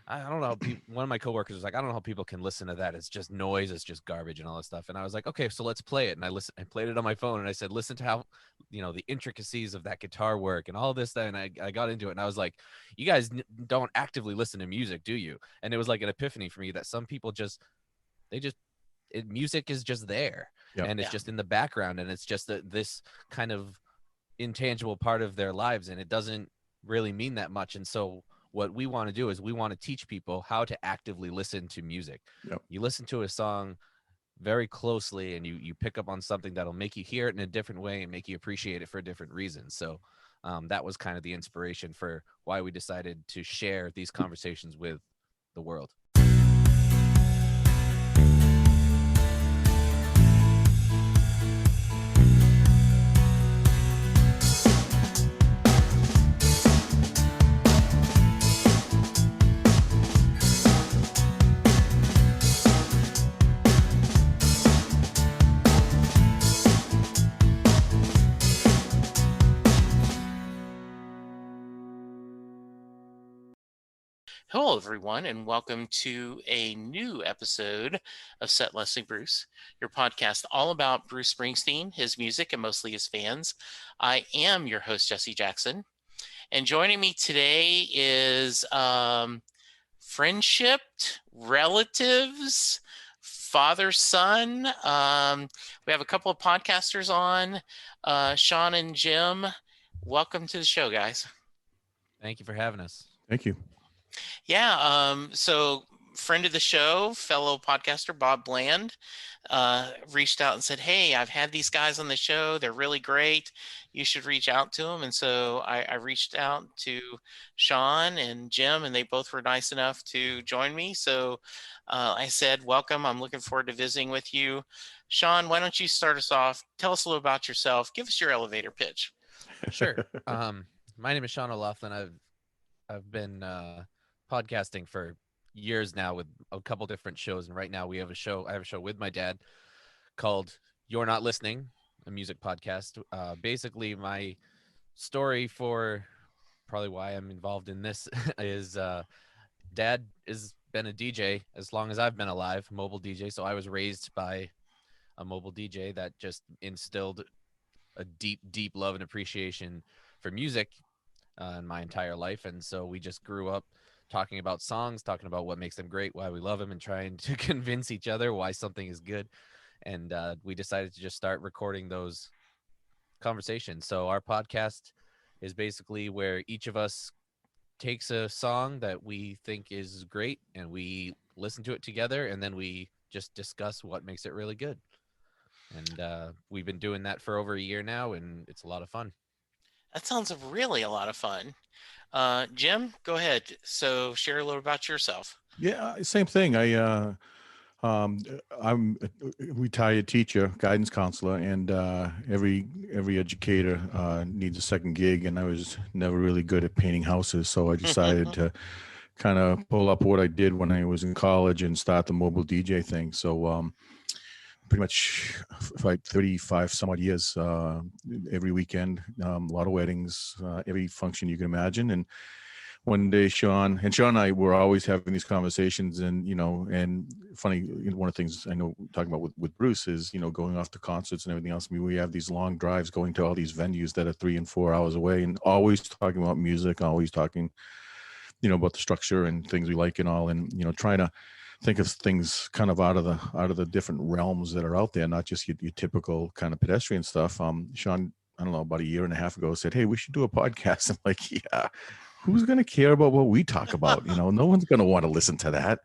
I don't know how one of my coworkers was like, I don't know how people can listen to that. It's just noise. It's just garbage and all that stuff. And I was like, okay, so let's play it. And I played it on my phone and I said, listen to how, the intricacies of that guitar work and all this, that. And I got into it and I was like, you guys don't actively listen to music, do you? And it was like an epiphany for me that some people just, they just, music is just there Yep. and it's Yeah. just in the background. And it's just this kind of intangible part of their lives. And it doesn't really mean that much. And so, what we want to do is we want to teach people how to actively listen to music. Yep. You listen to a song very closely and you pick up on something that'll make you hear it in a different way and make you appreciate it for different reasons. So that was kind of the inspiration for why we decided to share these conversations with the world. Hello, everyone, and welcome to a new episode of Set Leslie Bruce, your podcast all about Bruce Springsteen, his music, and mostly his fans. I am your host, Jesse Jackson, and joining me today is friendship, relatives, father, son. We have a couple of podcasters on, Shaun and Jim. Welcome to the show, guys. Thank you for having us. Thank you. Yeah. So friend of the show, fellow podcaster Bob Bland, reached out and said, "Hey, I've had these guys on the show. They're really great. You should reach out to them." And so I reached out to Shaun and Jim, and they both were nice enough to join me. So I said, "Welcome. I'm looking forward to visiting with you." Shaun, why don't you start us off? Tell us a little about yourself. Give us your elevator pitch. Sure. My name is Shaun O'Loughlin. I've been podcasting for years now with a couple different shows, and right now we have a show. I have a show with my dad called "You're Not Listening," a music podcast. Basically, my story for probably why I'm involved in this is dad has been a DJ as long as I've been alive, mobile DJ. So I was raised by a mobile DJ that just instilled a deep, deep love and appreciation for music in my entire life. And so we just grew up talking about songs, talking about what makes them great, why we love them, and trying to convince each other why something is good. And we decided to just start recording those conversations. So our podcast is basically where each of us takes a song that we think is great and we listen to it together, and then we just discuss what makes it really good. And we've been doing that for over a year now, and it's a lot of fun. That sounds really a lot of fun. Jim, go ahead. So share a little about yourself. Yeah, same thing. Um, I'm a retired teacher, guidance counselor, and every educator needs a second gig. And I was never really good at painting houses, so I decided to kind of pull up what I did when I was in college and start the mobile DJ thing. So pretty much for like 35 some odd years, every weekend, a lot of weddings, every function you can imagine. And one day Sean and I were always having these conversations, and and funny, one of the things I know talking about with Bruce is going off to concerts and everything else. I mean, we have these long drives going to all these venues that are 3 and 4 hours away, and always talking about music, always talking about the structure and things we like and all, and trying to think of things kind of out of the different realms that are out there, not just your typical kind of pedestrian stuff. Sean, I don't know, about a year and a half ago said, "Hey, we should do a podcast." I'm like, "Yeah, who's going to care about what we talk about? No one's going to want to listen to that."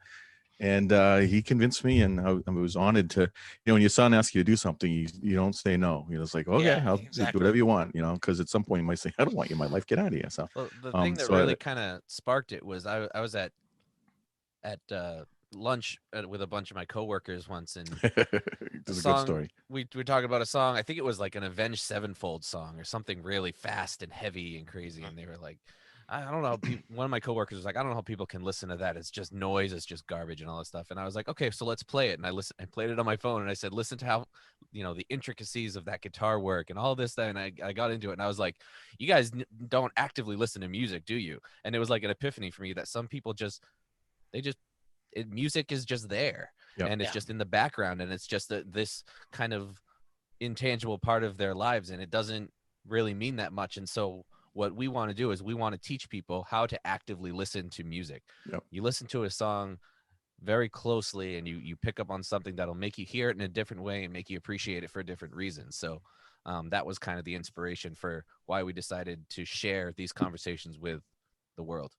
And he convinced me, and I was honored to, when your son asks you to do something, you don't say no. It's like, okay, Yeah, I'll do exactly. whatever you want, because at some point you might say, "I don't want you in my life. Get out of here." So, Well, the thing that so really kind of sparked it was I was at lunch with a bunch of my coworkers once, and this a is a good song story. we talked about a song. I think it was like an Avenged Sevenfold song or something really fast and heavy and crazy. And they were like, I don't know. One of my coworkers was like, I don't know how people can listen to that. It's just noise. It's just garbage and all this stuff. And I was like, okay, so let's play it. And I played it on my phone, and I said, listen to how, the intricacies of that guitar work and all this, that. And I got into it, and I was like, you guys don't actively listen to music, do you? And it was like an epiphany for me that some people just, music is just there. Yep. And it's just in the background, and it's just this kind of intangible part of their lives, and it doesn't really mean that much. And so what we want to do is we want to teach people how to actively listen to music. Yep. You listen to a song very closely, and you pick up on something that'll make you hear it in a different way and make you appreciate it for different reasons. So that was kind of the inspiration for why we decided to share these conversations with the world.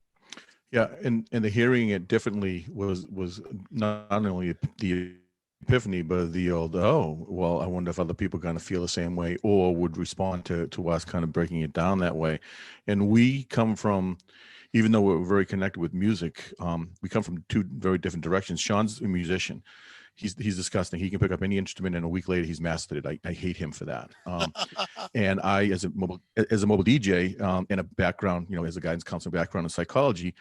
Yeah, and the hearing it differently was not only the epiphany, but the old, oh, well, I wonder if other people kind of feel the same way or would respond to us kind of breaking it down that way. And we come from, even though we're very connected with music, we come from two very different directions. Shaun's a musician. He's disgusting. He can pick up any instrument, and a week later he's mastered it. I hate him for that. And I, as a mobile DJ, in a background, as a guidance counselor background in psychology,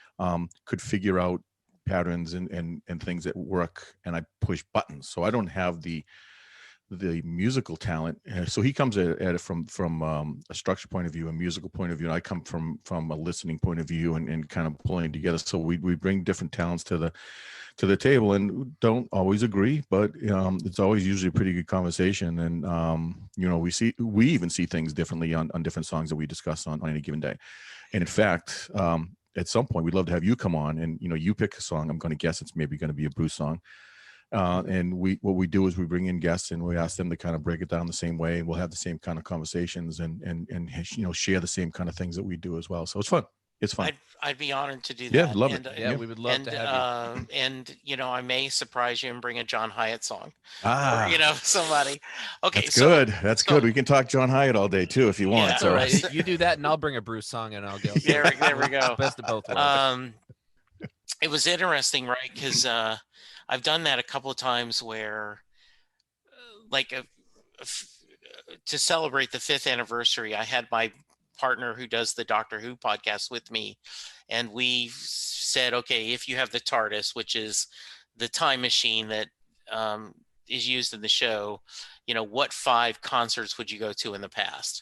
could figure out patterns and things that work, and I push buttons. So I don't have the musical talent. So he comes at it from a structure point of view, a musical point of view. And I come from a listening point of view and kind of pulling together. So we bring different talents to the table, and don't always agree, but it's always usually a pretty good conversation. And we even see things differently on different songs that we discuss on any given day. And in fact, at some point we'd love to have you come on, and you pick a song. I'm going to guess it's maybe going to be a Bruce song. And what we do is we bring in guests and we ask them to kind of break it down the same way, and we'll have the same kind of conversations and share the same kind of things that we do as well. So it's fun. It's fun. I'd be honored to do that. Yeah, love it. Yeah, we would love to have you. And I may surprise you and bring a John Hyatt song. Or, somebody. Okay, that's good. That's good. We can talk John Hyatt all day too if you want. That's all right. You do that, and I'll bring a Bruce song, and I'll go. There we go. Best of both worlds. It was interesting, right? Because I've done that a couple of times where, to celebrate the 5th anniversary, I had my partner who does the Doctor Who podcast with me, and we said, okay, if you have the TARDIS, which is the time machine that is used in the show, what 5 concerts would you go to in the past?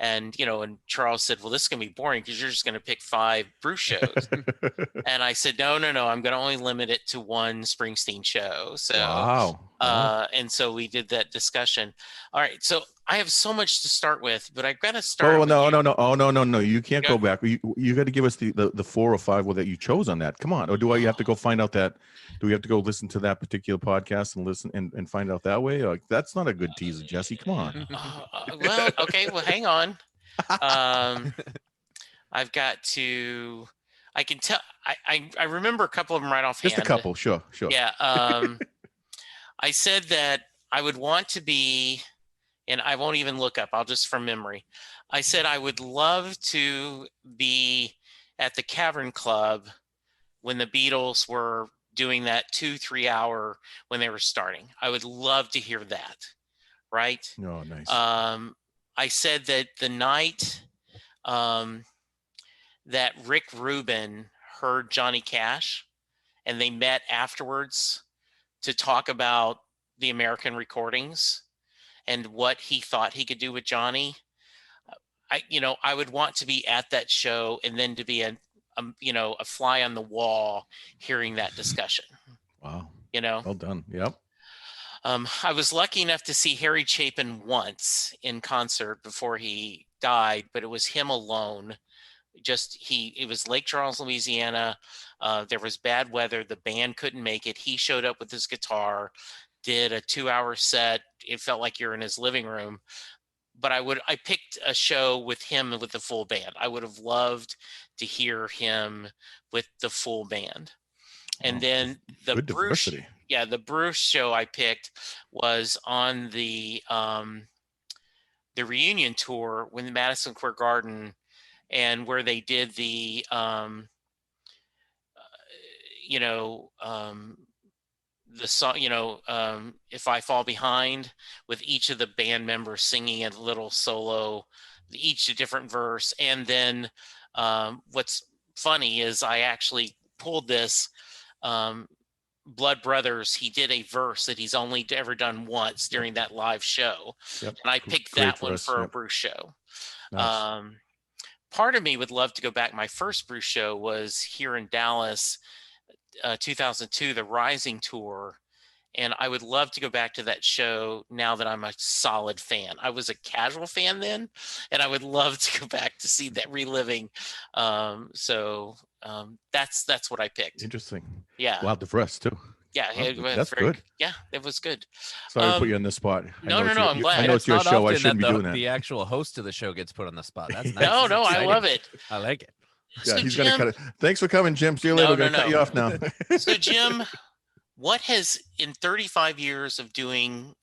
And, and Charles said, well, this is going to be boring because you're just going to pick 5 Bruce shows. And I said, no, I'm going to only limit it to 1 Springsteen show. So, wow. And so we did that discussion. All right. So I have so much to start with, but I've got to start. Oh, no. Oh, no. You can't go back. You got to give us the 4 or 5 that you chose on that. Come on. Or do I have to go find out that? Do we have to go listen to that particular podcast and listen and find out that way? Like, that's not a good teaser, Jesse. Come on. Well, okay. Well, hang on. I've got to. I can tell. I remember a couple of them right offhand. Just a couple. Sure. Yeah. I said that I would want to be, and I won't even look up. I'll just from memory. I said I would love to be at the Cavern Club when the Beatles were doing that 2-3 hour when they were starting. I would love to hear that. Right. Oh, nice. I said that the night that Rick Rubin heard Johnny Cash and they met afterwards to talk about the American recordings and what he thought he could do with Johnny. I would want to be at that show and then to be a fly on the wall hearing that discussion. Wow. Well done. Yep. I was lucky enough to see Harry Chapin once in concert before he died, but it was him alone. It was Lake Charles, Louisiana. There was bad weather. The band couldn't make it. He showed up with his guitar, did a 2-hour set. It felt like you're in his living room. But I picked a show with him with the full band. I would have loved to hear him with the full band. And then the Bruce show I picked was on the reunion tour when the Madison Square Garden, and where they did the the song, If I Fall Behind, with each of the band members singing a little solo, each a different verse. And then what's funny is I actually pulled this Blood Brothers. He did a verse that he's only ever done once during that live show. Yep. And I picked that one for a Bruce show. Nice. Part of me would love to go back. My first Bruce show was here in Dallas 2002, the Rising Tour. And I would love to go back to that show now that I'm a solid fan. I was a casual fan then, and I would love to go back to see that reliving. That's what I picked. Interesting. Yeah. Wow, the rest too. Yeah. Oh, It was that's good. Yeah, it was good. Sorry to put you on the spot. No, I'm I glad. know It's it's your not show. I often shouldn't be that doing that. the actual host of the show gets put on the spot. That's nice. No, This is I exciting. love it. I like it. Yeah, So he's gonna cut Jim, it. Thanks for coming, Jim. See you later. We're gonna cut you off now. so Jim, what has in 35 years of doing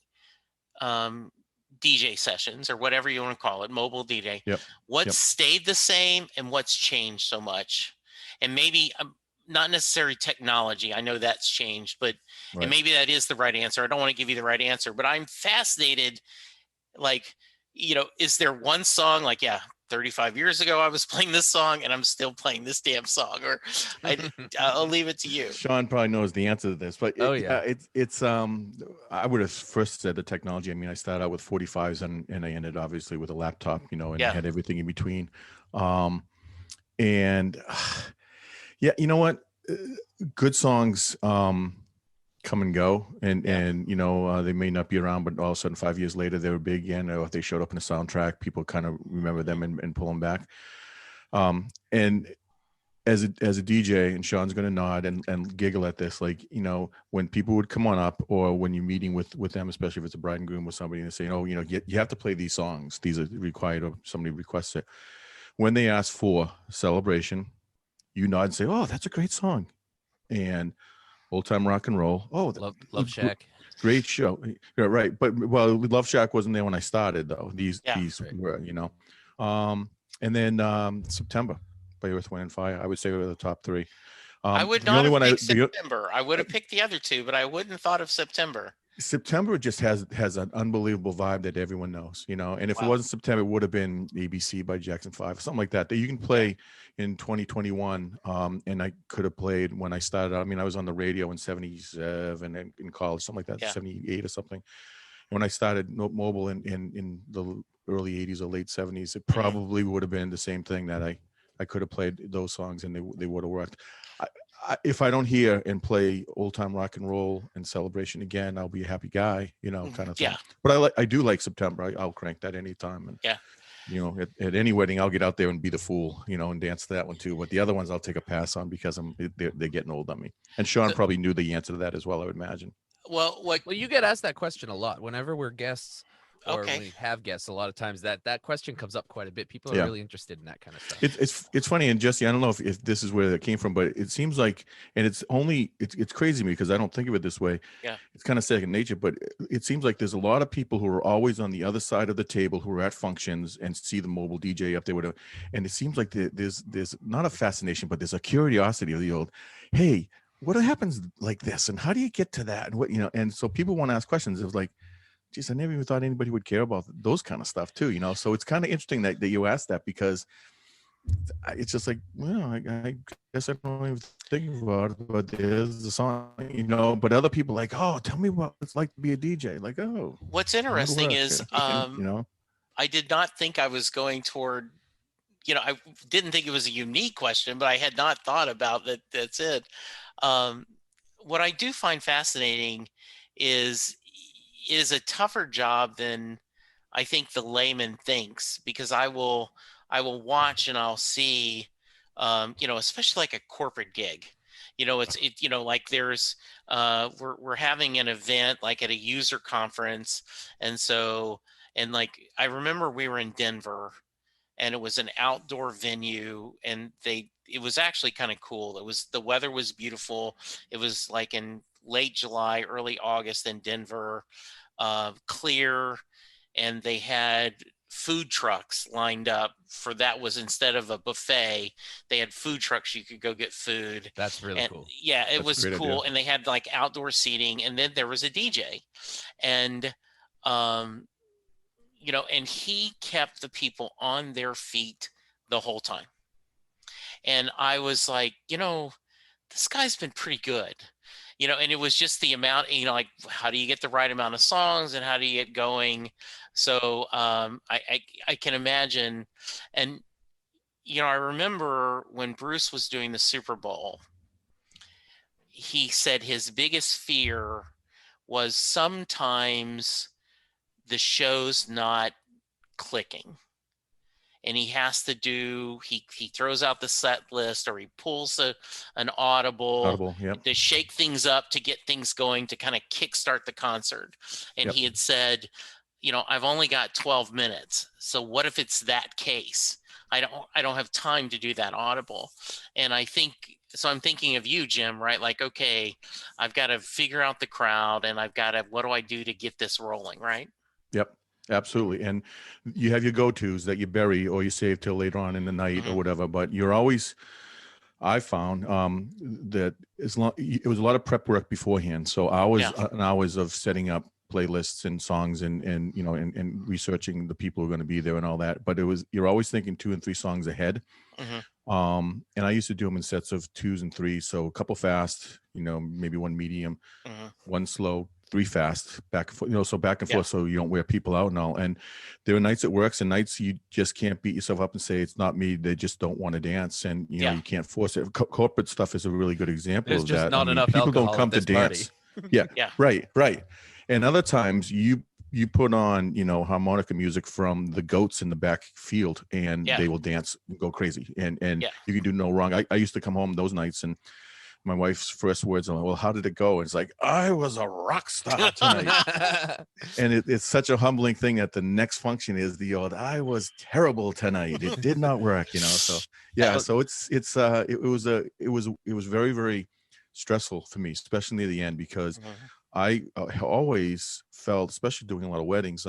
DJ sessions, or whatever you want to call it, mobile DJ, Yep. what's Yep. stayed the same and what's changed so much? And maybe not necessarily technology. I know that's changed, but Right. and maybe that is the right answer. I don't want to give you the right answer, but I'm fascinated. Like, is there one song like, 35 years ago I was playing this song and I'm still playing this damn song? Or I'll leave it to you. Sean probably knows the answer to this, but it's I would have first said the technology. I mean, I started out with 45s and I ended obviously with a laptop, and had everything in between. And yeah, you know what? Good songs come and go, and they may not be around, but all of a sudden 5 years later they were big again, or if they showed up in a soundtrack, people kind of remember them and pull them back. And as a DJ, and Sean's going to nod and giggle at this, like, when people would come on up, or when you're meeting with them, especially if it's a bride and groom with somebody, and they say, you have to play these songs, these are required, or somebody requests it. When they ask for Celebration, you nod and say, oh, that's a great song. And Old Time Rock and Roll. Oh, Love Shack. Great show. Yeah, right. But Love Shack wasn't there when I started, though. These were, and then September by Earth, Wind and Fire, I would say, were the top three. I would not have picked September. I would have picked the other two, but I wouldn't have thought of September. September just has an unbelievable vibe that everyone knows, and if it wasn't September, it would have been ABC by Jackson 5, something like that you can play in 2021. And I could have played when I started. I mean, I was on the radio in 77 in college, something like that, 78 or something. When I started mobile in the early 80s or late 70s, it probably would have been the same thing, that I could have played those songs and they would have worked. If I don't hear and play Old Time Rock and Roll and Celebration again, I'll be a happy guy, kind of thing. Yeah. But I do like September. I'll crank that anytime. And at any wedding, I'll get out there and be the fool, and dance to that one too. But the other ones I'll take a pass on, because they're getting old on me. And Sean probably knew the answer to that as well, I would imagine. Well, you get asked that question a lot whenever we're guests. Or when we have guests, a lot of times that question comes up quite a bit. People are really interested in that kind of stuff. It's funny, and Jesse, I don't know if this is where that came from, but it seems like, and it's crazy to me because I don't think of it this way. Yeah, it's kind of second nature, but it seems like there's a lot of people who are always on the other side of the table, who are at functions and see the mobile DJ up there, whatever. And it seems like there's not a fascination, but there's a curiosity of the old, hey, what happens like this, and how do you get to that, and what and so people want to ask questions. It was like, geez, I never even thought anybody would care about those kind of stuff too, So it's kind of interesting that you asked that, because it's just like, well, I guess I don't even think about it, but there's the song, but other people like, oh, tell me what it's like to be a DJ. Like, oh. What's interesting is, I did not think I was going toward, I didn't think it was a unique question, but I had not thought about that. That's it. What I do find fascinating is a tougher job than I think the layman thinks, because I will watch and I'll see, especially like a corporate gig, like there's, we're having an event like at a user conference. And like, I remember we were in Denver, and it was an outdoor venue, and it was actually kind of cool. The weather was beautiful. It was like in late July, early August in Denver, clear, and they had food trucks lined up for that. Was instead of a buffet, they had food trucks. You could go get food. That's really cool. Yeah, it was cool. And they had like outdoor seating, and then there was a DJ, and and he kept the people on their feet the whole time. And I was like, this guy's been pretty good. And it was just the amount, like, how do you get the right amount of songs, and how do you get going? So I can imagine. And, I remember when Bruce was doing the Super Bowl, he said his biggest fear was sometimes the show's not clicking. And he has to do, he throws out the set list, or he pulls an audible Yep. to shake things up, to get things going, to kind of kickstart the concert. And Yep. he had said, I've only got 12 minutes. So what if it's that case? I don't have time to do that audible. And I'm thinking of you, Jim, right? Like, okay, I've got to figure out the crowd, and what do I do to get this rolling, right? Yep. Absolutely. And you have your go-tos that you bury or you save till later on in the night or whatever, but you're always, I found that it was a lot of prep work beforehand. So hours and hours of setting up playlists and songs and researching the people who are going to be there and all that. But you're always thinking 2 and 3 songs ahead. And I used to do them in sets of 2s and 3s. So a couple fast, maybe 1 medium, 1 slow, 3 fast, back and forth, so back and forth, so you don't wear people out and all. And there are nights it works and nights you just can't beat yourself up and say, it's not me. They just don't want to dance. And, you can't force it. Corporate stuff is a really good example There's of just that. not enough people alcohol don't come at to this dance. party. Yeah. Right. And other times you put on, harmonica music from the goats in the back field, and they will dance and go crazy. And you can do no wrong. I used to come home those nights, and my wife's first words are, well, how did it go? And it's like, I was a rock star tonight. And it's such a humbling thing that the next function is the old, I was terrible tonight. It did not work, So so it was very, very stressful for me, especially near the end, because I always felt, especially doing a lot of weddings,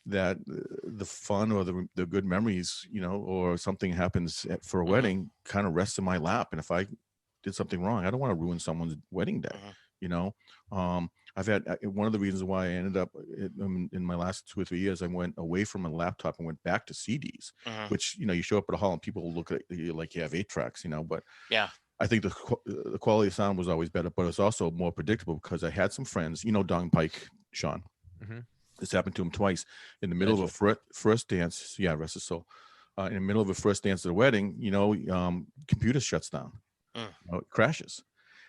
that the fun or the good memories, or something happens for a wedding kind of rests in my lap. And if I did something wrong, I don't want to ruin someone's wedding day. I've had one of the reasons why I ended up in my last 2 or 3 years, I went away from a laptop and went back to CDs, which, you show up at a hall and people look at you like you have 8 tracks, but I think the quality of sound was always better, but it's also more predictable because I had some friends, Don Pike, Shaun. This happened to him twice in the middle of a first dance. Yeah, rest his soul. In the middle of a first dance at a wedding, computer shuts down, it crashes.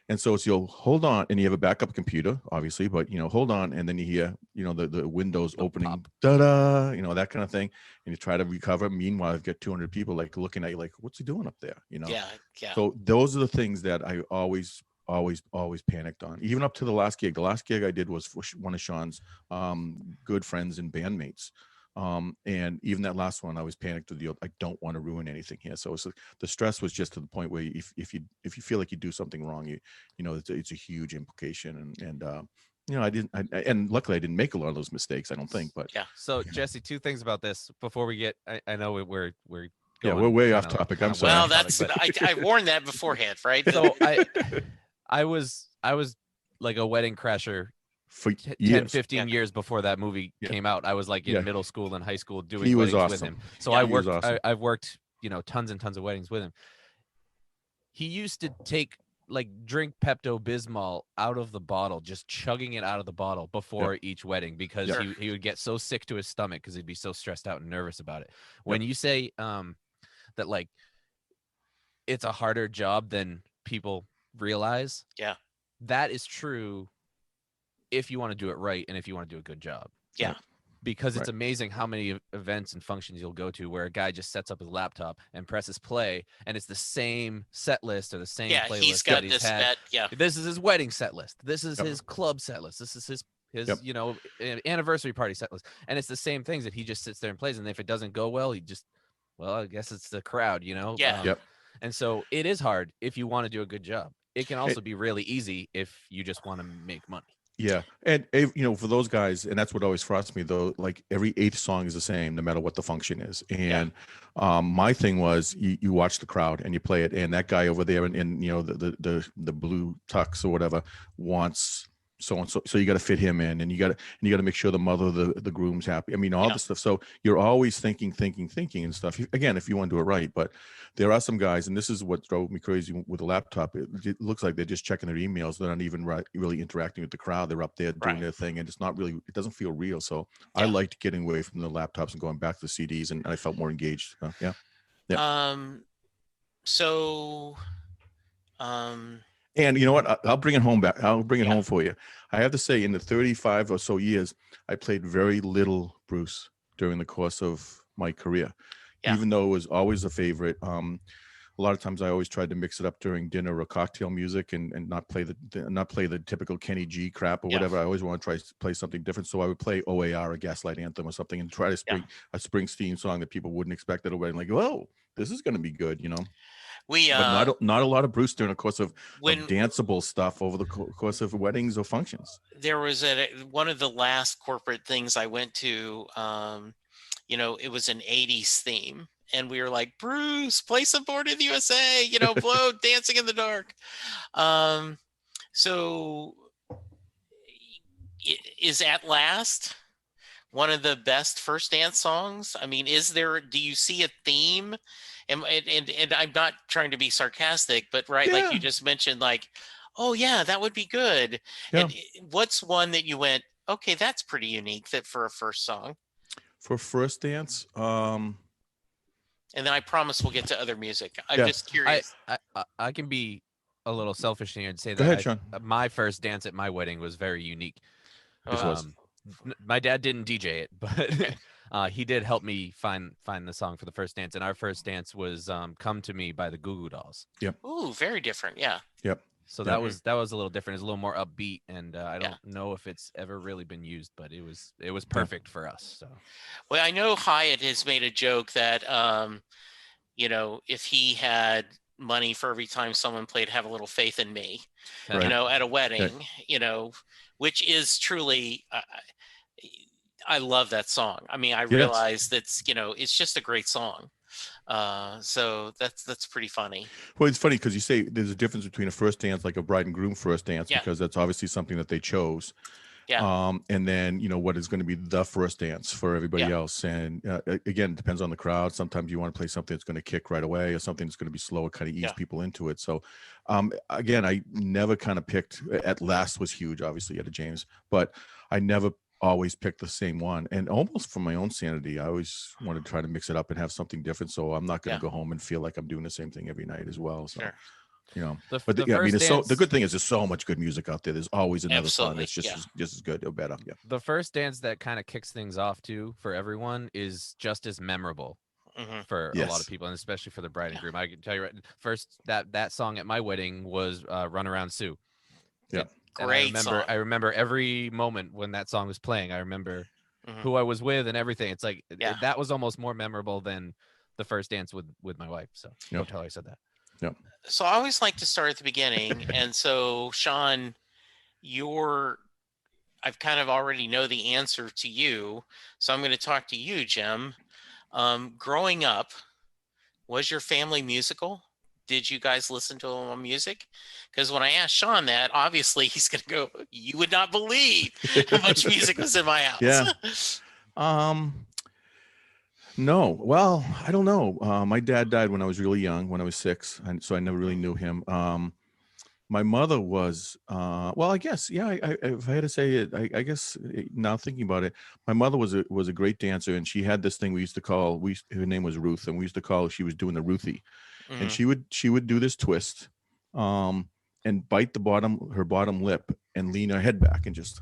And so it's, hold on, and you have a backup computer, obviously, but, hold on. And then you hear, the windows opening, da-da, that kind of thing. And you try to recover. Meanwhile, I've got 200 people looking at you like, what's he doing up there? Yeah. So those are the things that I always panicked on, even up to the last gig. The last gig I did was for one of Shaun's good friends and bandmates. And even that last one, I was panicked with I don't want to ruin anything here. So the stress was just to the point where if you feel like you do something wrong, it's a huge implication. And and luckily I didn't make a lot of those mistakes, I don't think. But So Jesse, 2 things about this before we get. I know we're we're way off topic. I'm sorry. Well, that's I warned that beforehand, right? So I was like a wedding crasher for 10, 15 years before that movie came out. I was like in middle school and high school doing weddings with him. So I've worked, tons and tons of weddings with him. He used to drink Pepto-Bismol out of the bottle, just chugging it out of the bottle before each wedding, because he would get so sick to his stomach because he'd be so stressed out and nervous about it. When you say that it's a harder job than people realize, that is true if you want to do it right and if you want to do a good job. Because it's amazing how many events and functions you'll go to where a guy just sets up his laptop and presses play, and it's the same set list or the same playlist. He's got that this had. This is his wedding set list. This is his club set list. This is his anniversary party set list. And it's the same things that he just sits there and plays. And if it doesn't go well, I guess it's the crowd, And so it is hard if you want to do a good job. It can also be really easy if you just want to make money. Yeah. And, for those guys, and that's what always frustrates me, though, like every 8th song is the same, no matter what the function is. And my thing was you watch the crowd and you play it. And that guy over there in the blue tux or whatever wants so and so. So you got to fit him in, and you got to make sure the mother of the groom's happy. I mean, all this stuff. So you're always thinking and stuff. Again, if you want to do it right. But there are some guys, and this is what drove me crazy with the laptop. It looks like they're just checking their emails. They're not even really interacting with the crowd. They're up there doing their thing, and it's not really. It doesn't feel real. So I liked getting away from the laptops and going back to the CDs, and I felt more engaged. And you know what? I'll bring it home back. I'll bring it Yeah. home for you. I have to say, in the 35 or so years, I played very little Bruce during the course of my career, Yeah. even though it was always a favorite. A lot of times, I always tried to mix it up during dinner or cocktail music, and not play not play the typical Kenny G crap or Yeah. whatever. I always want to try to play something different. So I would play OAR, a Gaslight Anthem, or something, and try to Yeah. spring a Springsteen song that people wouldn't expect at a wedding. Like, oh, this is going to be good, you know. We But not a lot of Bruce during the course of when danceable stuff over the course of weddings or functions. there was one of the last corporate things I went to, it was an 80s theme. And we were like, Bruce, play some Born in the USA, blow Dancing in the Dark. So is At Last one of the best first dance songs? I mean, do you see a theme? And I'm not trying to be sarcastic, but right, like you just mentioned, like, oh yeah, that would be good. Yeah. And what's one that you went, okay, that's pretty unique that for a first song? For first dance, and then I promise we'll get to other music. I'm Yeah. just curious. I can be a little selfish here and say Go that ahead, Shaun. my first dance at my wedding was very unique. This was. My dad didn't DJ it, but he did help me find the song for the first dance. And our first dance was "Come to Me" by the Goo Goo Dolls. Yep. Ooh, very different. Yeah. Yep. So that was a little different. It's a little more upbeat, and I don't know if it's ever really been used, but it was perfect for us. So, well, I know Hyatt has made a joke that if he had money for every time someone played "Have a Little Faith in Me," Right. at a wedding, which is truly. I love that song. I mean, I realize that's it's just a great song. So that's pretty funny. Well, it's funny because you say there's a difference between a first dance, like a bride and groom first dance, because that's obviously something that they chose. Yeah. And then what is going to be the first dance for everybody else. And again, it depends on the crowd. Sometimes you want to play something that's going to kick right away, or something that's going to be slow, kind of ease people into it. So again, I never kind of picked. At Last was huge, obviously, at a James, but I never always pick the same one. And almost for my own sanity, I always want to try to mix it up and have something different, so I'm not going to go home and feel like I'm doing the same thing every night as well. So the good thing is there's so much good music out there. There's always another song that's just as good or better. The first dance that kind of kicks things off too for everyone is just as memorable for a lot of people, and especially for the bride and groom. I can tell you right first that song at my wedding was Run Around Sue. Yeah. Great song. I remember every moment when that song was playing. I remember who I was with and everything. It's like that was almost more memorable than the first dance with my wife. So don't tell her I said that. Yep. So I always like to start at the beginning. And so, Shaun, I've kind of already know the answer to you. So I'm going to talk to you, Jim. Growing up, was your family musical? Did you guys listen to music? Because when I asked Shaun that, obviously he's going to go, you would not believe how much music was in my house. Yeah. No. Well, I don't know. My dad died when I was really young, when I was 6. And so I never really knew him. My mother was, well, I guess, if I had to say it, I guess now thinking about it, my mother was a great dancer, and she had this thing we used to call, her name was Ruth, and we used to call her, she was doing the Ruthie. And she would do this twist, and bite her bottom lip and lean her head back and just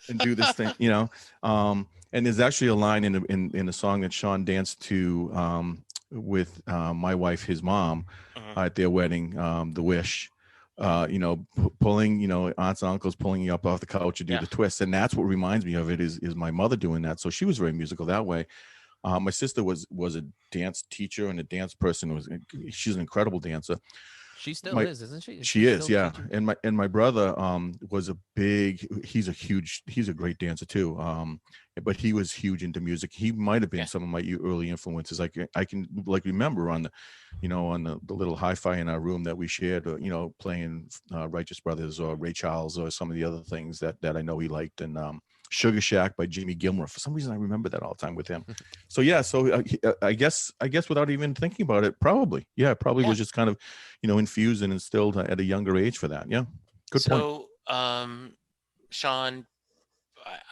and do this thing, and there's actually a line in a song that Shaun danced to with my wife, his mom, at their wedding, The Wish. Pulling, aunts and uncles pulling you up off the couch to do the twist, and that's what reminds me of it is my mother doing that. So she was very musical that way. My sister was a dance teacher and a dance person. She's an incredible dancer. She still is, isn't she? She is, yeah. Teaching? And my brother was he's a great dancer too. But he was huge into music. He might have been some of my early influences. I can remember on the little hi-fi in our room that we shared, playing Righteous Brothers or Ray Charles or some of the other things that I know he liked, and Sugar Shack by Jimmy Gilmore. For some reason, I remember that all the time with him. So I guess without even thinking about it, probably was just kind of, infused and instilled at a younger age for that. Yeah, good point. So, Shaun,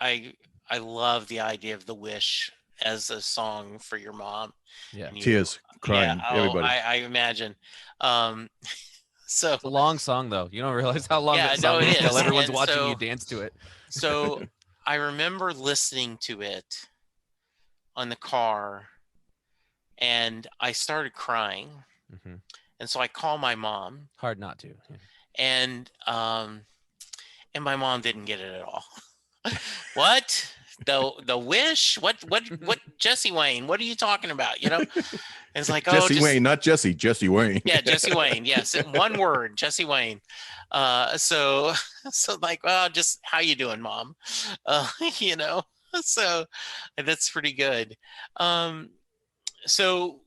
I love the idea of The Wish as a song for your mom. Yeah, tears, crying, everybody. I imagine. So It's a long song though. You don't realize how long yeah, that no, song it is until is. everyone's And watching so you dance to it. so I remember listening to it on the car, and I started crying. Hmm. And so I called my mom, Hard not to. Yeah. and my mom didn't get it at all. What? The Wish? What Jesse Wayne? What are you talking about? You know? And it's like, oh, Jesse just Wayne, not Jesse. Jesse Wayne. yeah, Jesse Wayne. Yes, in one word, Jesse Wayne. So so like, well, just how you doing, mom? You know. So that's pretty good. Um, so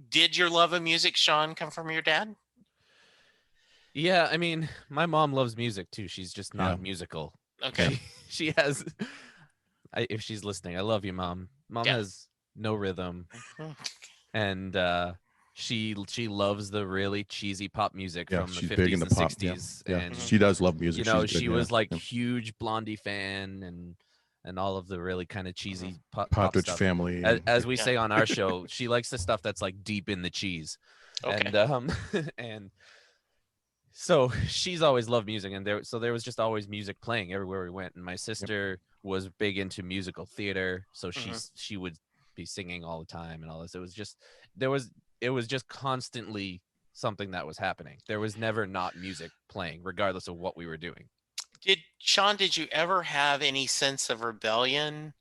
did your love of music, Shaun, come from your dad? Yeah, I mean, my mom loves music too. She's just Yeah. not musical. Okay. She has. If she's listening, I love you, mom. Mom Yeah. has no rhythm, Mhm. and she loves the really cheesy pop music Yeah, from the she's big 50s into and pop. Yeah, 60s, yeah, and she does love music. you She's know, good. she Yeah, was like yeah. huge Blondie fan, and all of the really kind of Mhm. cheesy pop Partridge stuff. Family, As, and as we Yeah. say on our show, she likes the stuff that's like deep in the cheese, Okay. and and so she's always loved music, and there was just always music playing everywhere we went. And my yep. sister was big into musical theater, so Mhm. she would be singing all the time and all this. There was it was just constantly something that was happening. There was never not music playing, regardless of what we were doing. Did you ever have any sense of rebellion,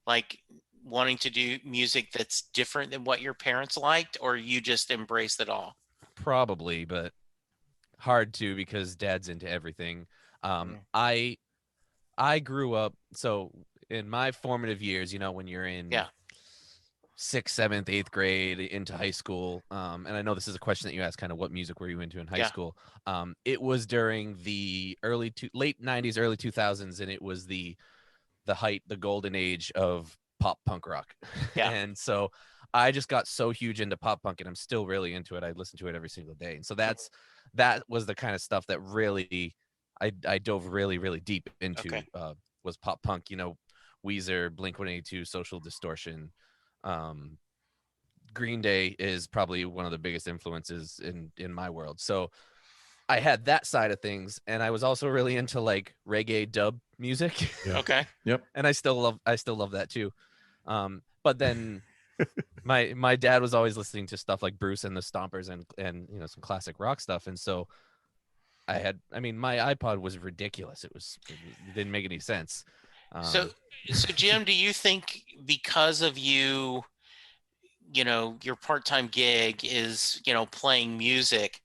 like wanting to do music that's different than what your parents liked, or you just embraced it all? Probably, but hard to because dad's into everything. Um, Mhm. I I grew up so in my formative years, you know, when you're in Yeah. sixth, seventh, eighth grade into high school. And I know this is a question that you asked, kind of what music were you into in high Yeah. school? It was during the late '90s, early 2000s, and it was the height, the golden age of pop punk rock. Yeah. And so I just got so huge into pop punk, and I'm still really into it. I listen to it every single day. And so Mhm. that was the kind of stuff that really I dove really, really deep into Okay. was pop punk, you know, Weezer, Blink 182, Social Distortion. Um, Green Day is probably one of the biggest influences in my world. So I had that side of things, and I was also really into like reggae dub music. Yeah. Okay. Yep. And I still love that too. But then my dad was always listening to stuff like Bruce and the Stompers, and you know, some classic rock stuff. And so I mean, my iPod was ridiculous. It didn't make any sense. So, Um, so Jim, do you think because of you, your part-time gig is, playing music,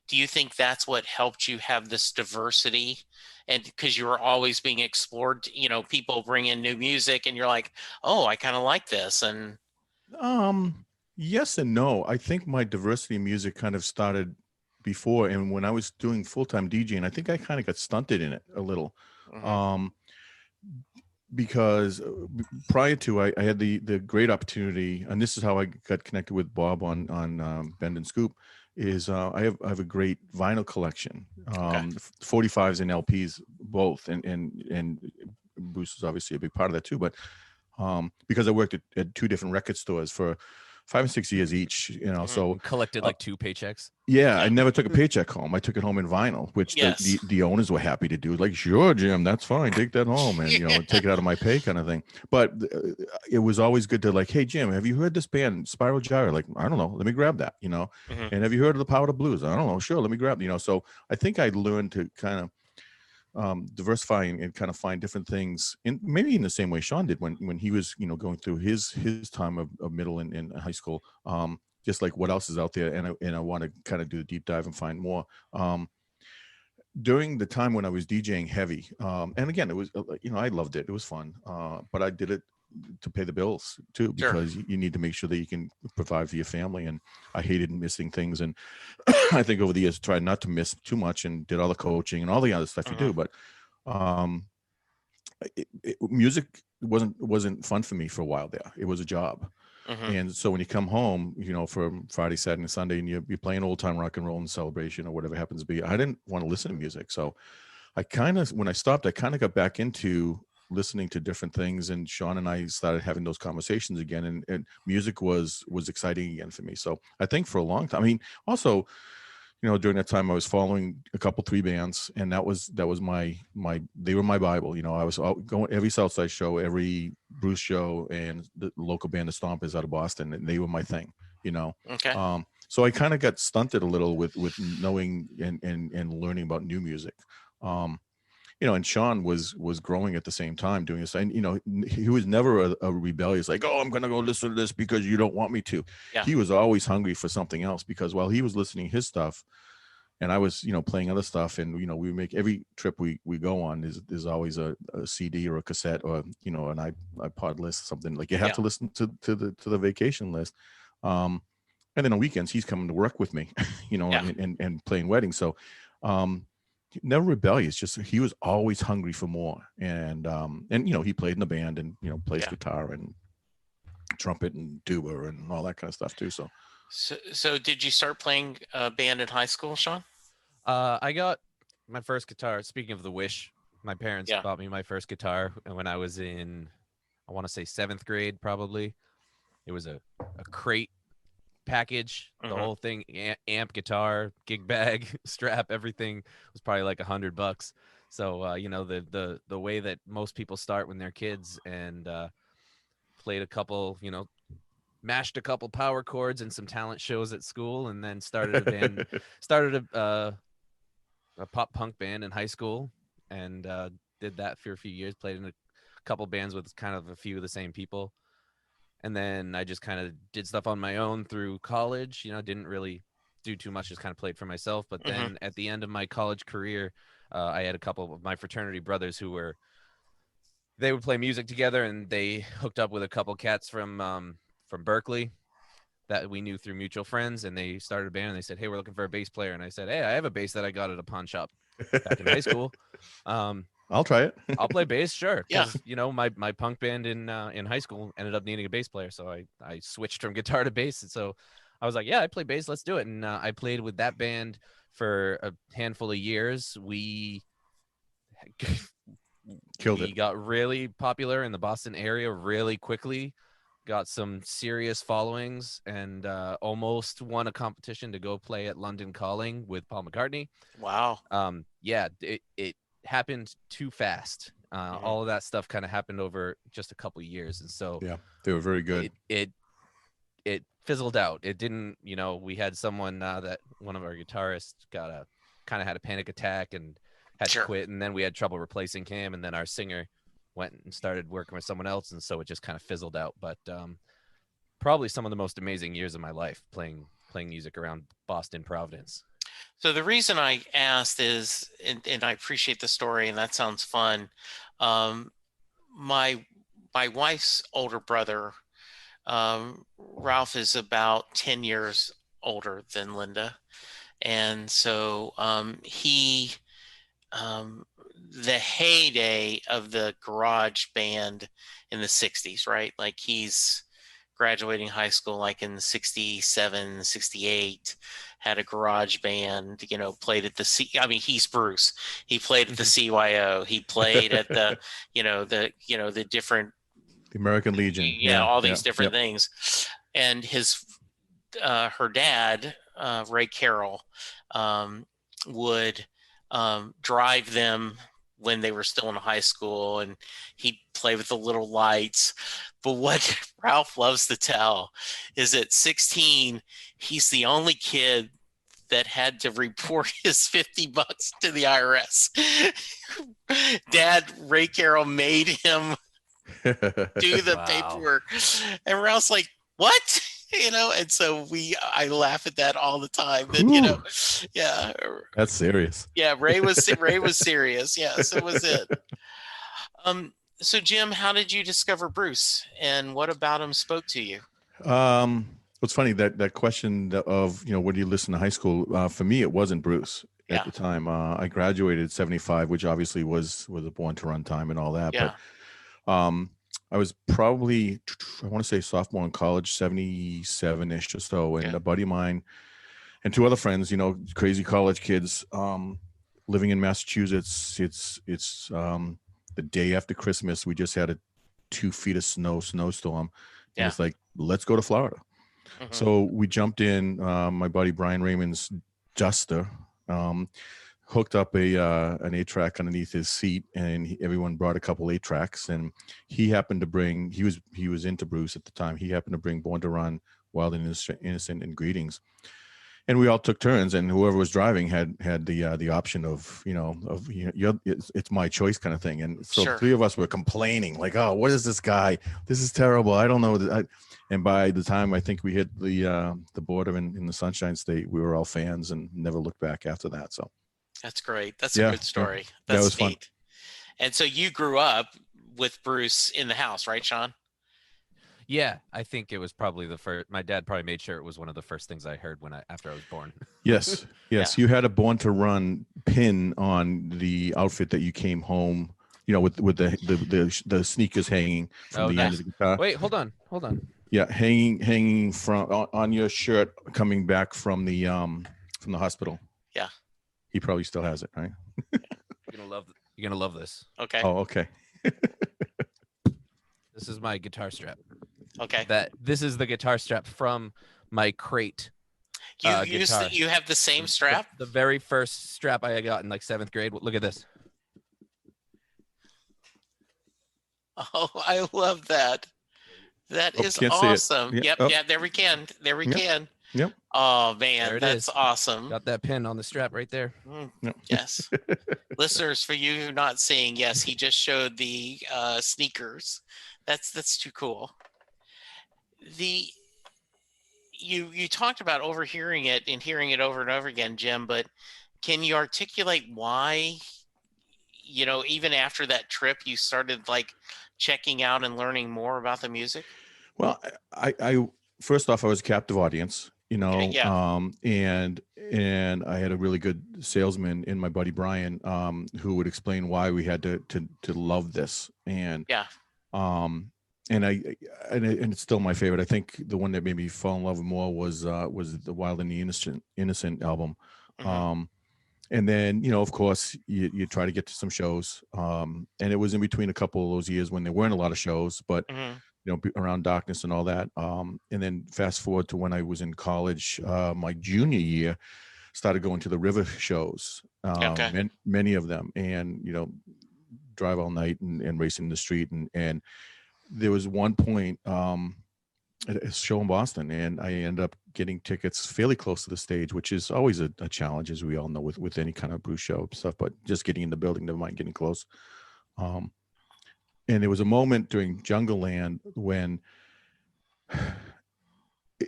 do you think that's what helped you have this diversity? And because you were always being explored, people bring in new music and you're like, oh, I kind of like this. And Yes and no. I think my diversity in music kind of started before, and when I was doing full-time DJing, I think I kind of got stunted in it a little. Mhm. Um, because prior to I had the great opportunity, and this is how I got connected with Bob on Bend and Scoop, is I have a great vinyl collection, Okay. 45s and LPs both, and Bruce is obviously a big part of that too. But because I worked at two different record stores for 5 and 6 years each, Mhm. so and collected uh, like 2 paychecks. yeah, I Yeah. never took a paycheck home. I took it home in vinyl, which the, Yes. the the owners were happy to do. Like, sure, Jim, that's fine. Take that home, and take it out of my pay, kind of thing. But it was always good to like, hey, Jim, have you heard this band, Spiral Gyra? Like, I don't know, let me grab that. Mhm. And have you heard of the Power of Blues? I don't know, sure, let me grab. So I think I learned to kind of diversify and kind of find different things, and maybe in the same way Shaun did when he was going through his time of middle and high school. Just like what else is out there, and I want to kind of do a deep dive and find more. During the time when I was DJing heavy, and again, it was I loved it. It was fun, but I did it to pay the bills too, Sure. because you need to make sure that you can provide for your family. And I hated missing things, and I think over the years tried not to miss too much, and did all the coaching and all the other stuff you Mhm. do. But um, music wasn't fun for me for a while there. It was a job. Mhm. And so when you come home, for Friday, Saturday, and Sunday, and you're playing old time rock and roll and celebration or whatever it happens to be, I didn't want to listen to music. So I kind of, when I stopped, I kind of got back into listening to different things. And Shaun and I started having those conversations again. And music was exciting again for me. So I think for a long time, I mean, also, during that time I was following a couple, 3 bands, and that was they were my Bible. I was going every Southside show, every Bruce show, and the local band, the Stompers out of Boston, and they were my thing. Okay. So I kind of got stunted a little with knowing and learning about new music. And Shaun was growing at the same time doing this. And, he was never a rebellious, like, oh, I'm going to go listen to this because you don't want me to. Yeah. He was always hungry for something else, because while he was listening to his stuff and I was, playing other stuff, and, we make every trip we go on, there's always a CD or a cassette or, an iPod list, something like you have to listen to the vacation list. And then on weekends, he's coming to work with me, and playing weddings. So, never rebellious, just he was always hungry for more. And he played in the band, and plays guitar and trumpet and tuba and all that kind of stuff too. So did you start playing band in high school, Shaun? I got my first guitar, speaking of the Wish, my parents bought me my first guitar when I was in, I want to say 7th grade, probably. It was a crate package, the whole thing, amp, guitar, gig bag, strap, everything was probably like $100. So the way that most people start when they're kids, and played a couple, mashed a couple power chords and some talent shows at school, and then started a band, started a pop punk band in high school, and did that for a few years, played in a couple bands with kind of a few of the same people. And then I just kind of did stuff on my own through college, didn't really do too much, just kind of played for myself. But then at the end of my college career, I had a couple of my fraternity brothers who they would play music together, and they hooked up with a couple cats from Berkeley that we knew through mutual friends, and they started a band, and they said, hey, we're looking for a bass player. And I said, hey, I have a bass that I got at a pawn shop back in high school. I'll try it. I'll play bass, sure. Yeah. My punk band in high school ended up needing a bass player, so I switched from guitar to bass. And so I was like, yeah, I play bass, let's do it. And I played with that band for a handful of years. We Killed it. We got really popular in the Boston area really quickly, got some serious followings, and almost won a competition to go play at London Calling with Paul McCartney. Wow. It happened too fast. All of that stuff kind of happened over just a couple of years, and so they were very good. It fizzled out. It didn't. We had someone that one of our guitarists had a panic attack and had to quit, and then we had trouble replacing him, and then our singer went and started working with someone else, and so it just kind of fizzled out. But probably some of the most amazing years of my life playing music around Boston, Providence. So the reason I asked is, and I appreciate the story, and that sounds fun. My wife's older brother, Ralph, is about 10 years older than Linda. And so the heyday of the garage band in the 60s, right? Like he's graduating high school like in 67, 68, had a garage band, played at he's Bruce. He played at the CYO. He played at the, the different, the American Legion. All these different things. And her dad, Ray Carroll, would drive them when they were still in high school, and he'd play with the little lights. But what Ralph loves to tell is at 16, he's the only kid that had to report his $50 to the IRS. Dad, Ray Carroll, made him do the paperwork. And Ralph's like, what? And so I laugh at that all the time. That, That's serious. Yeah, Ray was serious. Yeah, so was it. So Jim, how did you discover Bruce, and what about him spoke to you? It's funny that question of when you listen to high school. For me, it wasn't Bruce at the time. I graduated at 75, which obviously was a Born to Run time and all that. Yeah. But I was probably, I want to say, sophomore in college, 77-ish or so, and a buddy of mine and 2 other friends, crazy college kids, living in Massachusetts. It's the day after Christmas. We just had a 2 feet of snowstorm. And it's like, let's go to Florida. So we jumped in. My buddy Brian Raymond's Duster, hooked up an 8-track underneath his seat, and everyone brought a couple 8-tracks, and he happened to bring, he was into Bruce at the time. He happened to bring Born to Run, Wild and Innocent, and Greetings. And we all took turns, and whoever was driving had the option of it's my choice kind of thing. And so Sure. the three of us were complaining, like, oh, what is this guy? This is terrible. I don't know. And by the time I think we hit the border in the Sunshine State, we were all fans and never looked back after that. So That's great. That's a good story. That That's was neat. fun. And so you grew up with Bruce in the house, right, Shaun? Yeah, I think it was probably the first. My dad probably made sure it was one of the first things I heard after I was born. Yes. Yeah. You had a Born to Run pin on the outfit that you came home, with the sneakers hanging from the end of the guitar. Wait, hold on. Yeah, hanging from on your shirt coming back from the hospital. Yeah. He probably still has it, right? You're gonna love this. Okay. Oh, okay. This is my guitar strap. Okay. This is the guitar strap from my crate. You guitar. You have the same strap? The very first strap I got in like 7th grade. Look at this. Oh, I love that. That is can't awesome. see it. Yep. Oh. Yeah, there we can. Yep. Oh man, There it that's is. awesome. Got that pin on the strap right there. Yep. Yes. Listeners, for you who are not seeing, yes, he just showed the sneakers. That's too cool. You talked about overhearing it and hearing it over and over again, Jim, but can you articulate why, even after that trip, you started like checking out and learning more about the music? Well, I first off, I was a captive audience, Okay, yeah. and I had a really good salesman in my buddy Brian, who would explain why we had to love this. And Yeah. and it's still my favorite. I think the one that made me fall in love more was the Wild and the Innocent album. Mhm. And then, of course, you try to get to some shows. And it was in between a couple of those years when there weren't a lot of shows, but Mhm. around Darkness and all that. And then fast forward to when I was in college, my junior year, started going to the River shows, Okay. many of them, and drive all night and racing in the street. And there was one point at a show in Boston, and I ended up getting tickets fairly close to the stage, which is always a challenge, as we all know, with any kind of Bruce show stuff. But just getting in the building, never mind getting close. And there was a moment during Jungle Land when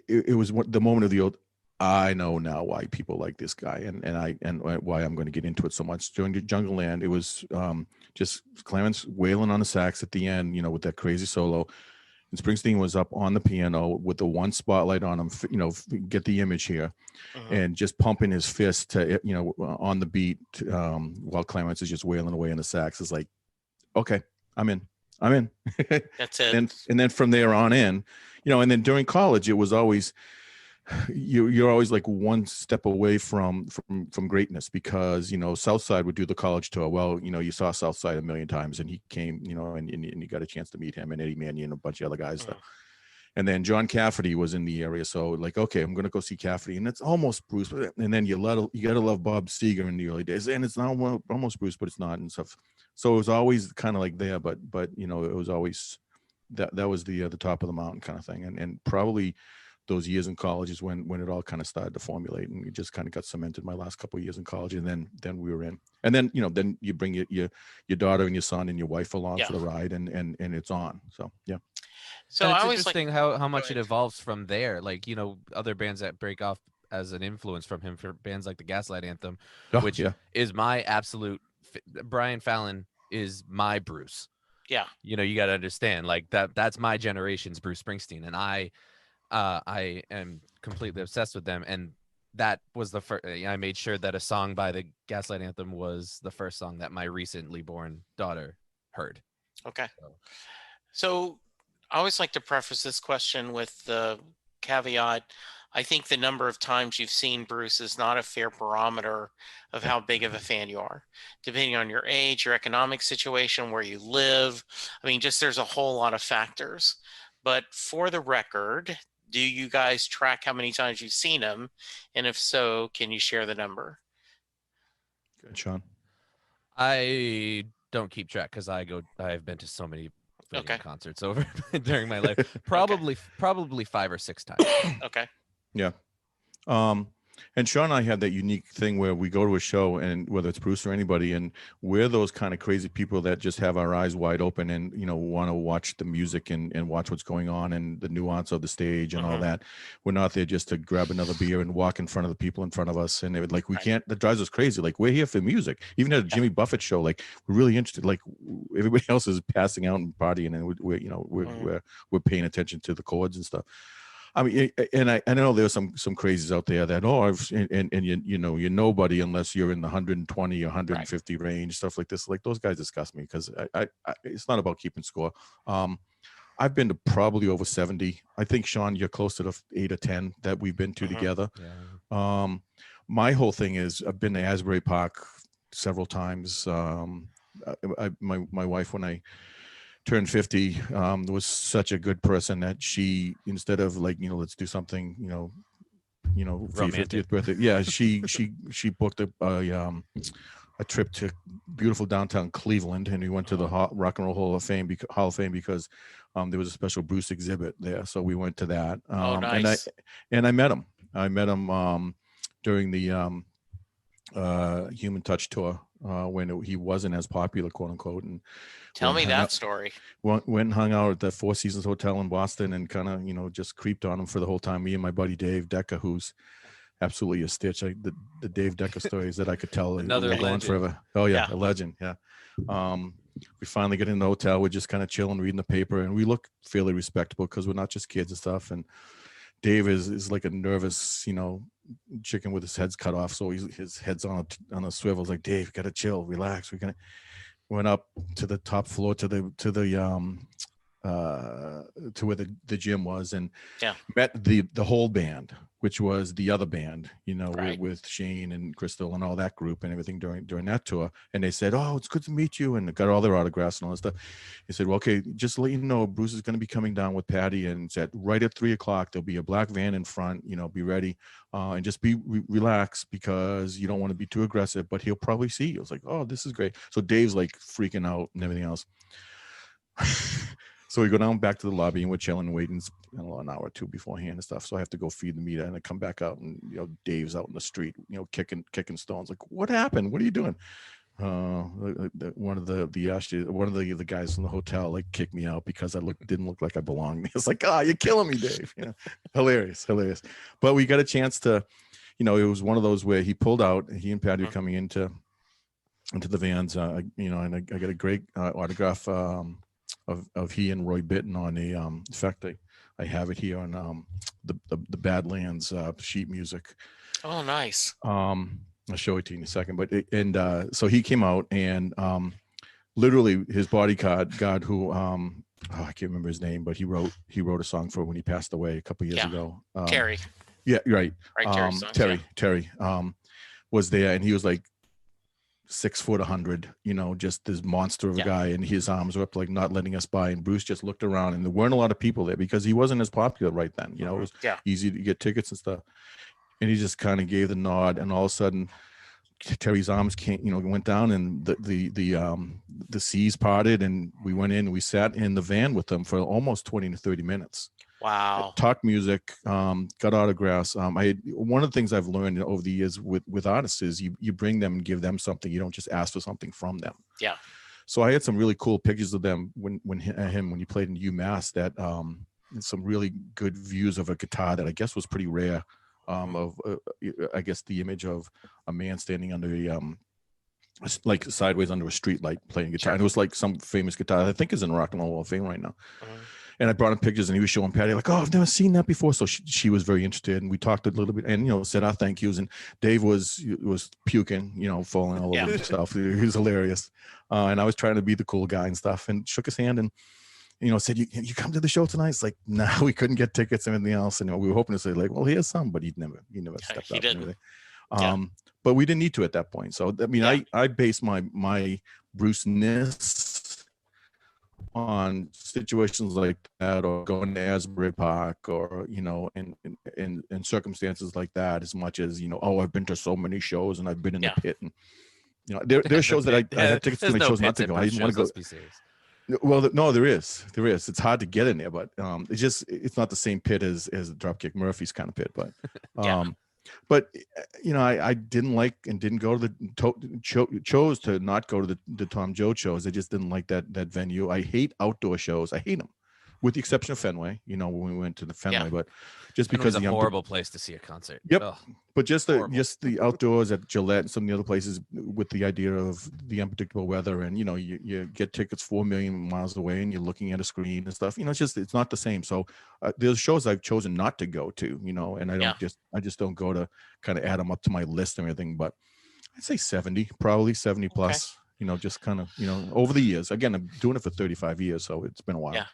it was the moment of the old, I know now why people like this guy, and why I'm going to get into it so much. During Jungle Land, it was just Clarence wailing on the sax at the end, with that crazy solo. And Springsteen was up on the piano with the one spotlight on him, get the image here, and just pumping his fist to, on the beat, while Clarence is just wailing away on the sax. Is like, okay, I'm in. That's it. And then from there on in, and then during college, it was always, you're always like one step away from greatness, because Southside would do the college tour. Well, you saw Southside a million times, and he came, and you got a chance to meet him, and Eddie Mannion and a bunch of other guys. And then John Cafferty was in the area, so like, okay, I'm gonna go see Cafferty, and it's almost Bruce. And then you gotta love Bob Seger in the early days, and it's not almost Bruce, but it's not, and stuff. So it was always kind of like there, but it was always that was the top of the mountain kind of thing, and probably those years in college is when it all kind of started to formulate, and it just kind of got cemented my last couple of years in college, and then we were in, and then then you bring your daughter and your son and your wife along for the ride, and it's on. So yeah. So it's interesting how much it evolves from there. Like, other bands that break off as an influence from him, for bands like the Gaslight Anthem, which is my absolute. Brian Fallon is my Bruce. Yeah. You got to understand, like, that's my generation's Bruce Springsteen, and I am completely obsessed with them. And that was the first. I made sure that a song by the Gaslight Anthem was the first song that my recently born daughter heard. Okay. So I always like to preface this question with the caveat. I think the number of times you've seen Bruce is not a fair barometer of how big of a fan you are, depending on your age, your economic situation, where you live. I mean, just there's a whole lot of factors. But for the record, do you guys track how many times you've seen him? And if so, can you share the number? Good, Shaun. I don't keep track because I've been to so many Okay. concerts over during my life. Okay. Probably 5 or 6 times. Okay. Yeah. And Shaun and I had that unique thing where we go to a show, and whether it's Bruce or anybody, and we're those kind of crazy people that just have our eyes wide open and, want to watch the music and watch what's going on and the nuance of the stage and all that. We're not there just to grab another beer and walk in front of the people in front of us. And it, like, we can't, that drives us crazy. Like, we're here for music. Even at a Jimmy Buffett show, like, we're really interested. Like, everybody else is passing out and partying, and we're paying attention to the chords and stuff. I mean, and I know there's some crazies out there that, you're nobody unless you're in the 120 or 150 range, stuff like this. Like, those guys disgust me because I it's not about keeping score. I've been to probably over 70. I think, Shaun, you're close to the 8 or 10 that we've been to together. Yeah. My whole thing is I've been to Asbury Park several times. My wife, when I turned 50, was such a good person that she, instead of like, let's do something, for your 50th birthday. Yeah. She booked a trip to beautiful downtown Cleveland, and we went to the Rock and Roll Hall of Fame because there was a special Bruce exhibit there. So we went to that. Nice. And I met him. During the Human Touch tour, when he wasn't as popular, quote unquote. And tell me that story. Went and hung out at the Four Seasons Hotel in Boston, and kind of, just creeped on him for the whole time. Me and my buddy Dave Decker, who's absolutely a stitch. The Dave Decker stories that I could tell Another go on legend. forever. Oh yeah, a legend. Yeah. We finally get in the hotel. We're just kind of chilling, reading the paper, and we look fairly respectable because we're not just kids and stuff. And Dave is like a nervous, chicken with his head's cut off, so his head's on a swivel. It's like, Dave, gotta chill, relax. Went up to the top floor to where the gym was, and met the whole band, which was the other band, with Shane and Crystal and all that group and everything during that tour. And they said, "Oh, it's good to meet you," and got all their autographs and all that stuff. He said, "Well, okay, just to let you know, Bruce is going to be coming down with Patty, and said right at 3:00 there'll be a black van in front. Be ready, and just be relaxed because you don't want to be too aggressive. But he'll probably see you." I was like, "Oh, this is great." So Dave's like freaking out and everything else. So we go down back to the lobby, and we're chilling, waiting an hour or two beforehand and stuff. So I have to go feed the meter, and I come back out, and Dave's out in the street, kicking stones. Like, what happened? What are you doing? One of the guys from the hotel like kicked me out because I didn't look like I belonged. It's like, you're killing me, Dave. Hilarious. But we got a chance to, it was one of those where he pulled out. He and Patty were coming into the vans, and I got a great autograph. Of he and Roy Bittan on a in fact I have it here on the Badlands sheet music. Oh, nice. I'll show it to you in a second. But so he came out, and literally his bodyguard who I can't remember his name, but he wrote a song for when he passed away a couple years ago. Terry. Yeah, right. Terry was there, and he was like 6 foot 100, just this monster of a guy, and his arms were up, like not letting us by. And Bruce just looked around, and there weren't a lot of people there because he wasn't as popular right then. It was easy to get tickets and stuff. And he just kind of gave the nod, and all of a sudden, Terry's arms went down, and the seas parted, and we went in. And we sat in the van with them for almost 20 to 30 minutes. Wow. Talked music, got autographs. One of the things I've learned over the years with artists is you bring them and give them something. You don't just ask for something from them. Yeah. So I had some really cool pictures of them when he played in UMass, that some really good views of a guitar that I guess was pretty rare. I guess the image of a man standing under like sideways under a street light playing guitar. And it was like some famous guitar I think is in Rock and Roll Hall of Fame right now. And I brought him pictures, and he was showing Patty like, "Oh, I've never seen that before." So she was very interested, and we talked a little bit, and said our thank yous. And Dave was puking, falling all over himself. He was hilarious, and I was trying to be the cool guy and stuff, and shook his hand, and said, "You come to the show tonight?" It's like, "No, we couldn't get tickets and anything else." And we were hoping to say like, "Well, here's some," but he never stepped up. And everything. But we didn't need to at that point. So I mean, I base my Bruce-ness on situations like that, or going to Asbury Park, or in circumstances like that, as much as oh, I've been to so many shows and I've been in the pit, and there are shows that I had tickets to and I chose not to go. I didn't want to go. Let's be serious. Well, no, there is. It's hard to get in there, but it's not the same pit as Dropkick Murphy's kind of pit, but but I didn't like and didn't go to chose to not go to the Tom Joad shows. I just didn't like that venue. I hate outdoor shows. I hate them, with the exception of Fenway. When we went to the Fenway, but just because it's a horrible place to see a concert. Yep. Ugh, but just the outdoors at Gillette and some of the other places, with the idea of the unpredictable weather, and you get tickets 4 million miles away and you're looking at a screen and stuff. It's not the same. So there's shows I've chosen not to go to. And I just don't go to kind of add them up to my list or anything. But I'd say 70, probably 70 plus. Just kind of over the years. Again, I'm doing it for 35 years, so it's been a while. Yeah.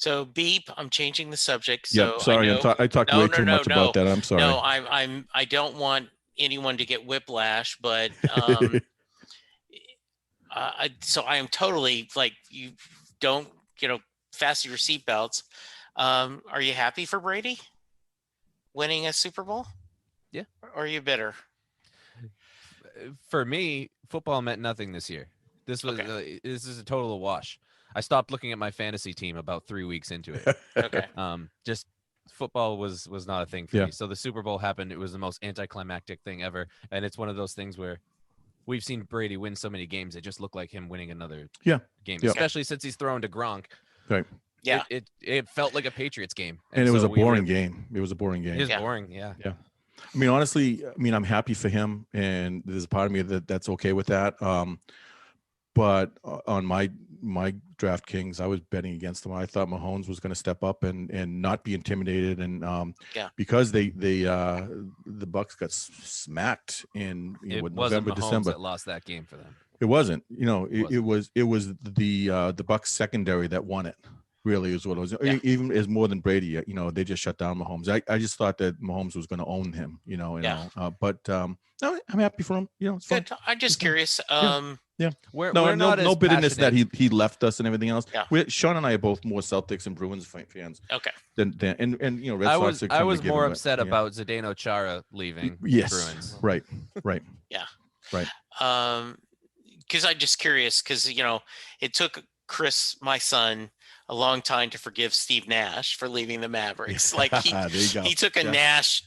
So Beep, I'm changing the subject. So yeah, sorry, I talked way too much about that. I'm sorry. No, I don't want anyone to get whiplash, but so I am totally like, you don't fasten your seatbelts. Are you happy for Brady winning a Super Bowl? Yeah. Or are you bitter? For me, football meant nothing this year. This was this is a total wash. I stopped looking at my fantasy team about 3 weeks into it. Okay. Just football was not a thing for me. So the Super Bowl happened. It was the most anticlimactic thing ever. And it's one of those things where we've seen Brady win so many games. It just looked like him winning another game, especially since he's thrown to Gronk. Right. Yeah. It felt like a Patriots game. And it was a boring game. It was a boring game. It was boring. Yeah. Yeah. I mean, honestly, I'm happy for him. And there's a part of me that's okay with that. But on my DraftKings, I was betting against them. I thought Mahomes was going to step up and not be intimidated, and because the Bucks got smacked in November, Mahomes December. That lost that game for them. It wasn't. It was the Bucks secondary that won it. Really is what it was. Even as more than Brady. They just shut down Mahomes. I just thought that Mahomes was going to own him. But no, I'm happy for him. It's fun. Good. I'm just curious. Yeah. We're no not no as bitterness passionate. that he left us and everything else. Yeah. Sean and I are both more Celtics and Bruins fans. Okay. Than Red Sox. I was more upset about Zdeno Chara leaving. Yes. Bruins. Right. Yeah. Right. Because I'm just curious, because it took Chris, my son, a long time to forgive Steve Nash for leaving the Mavericks. Like he took a Nash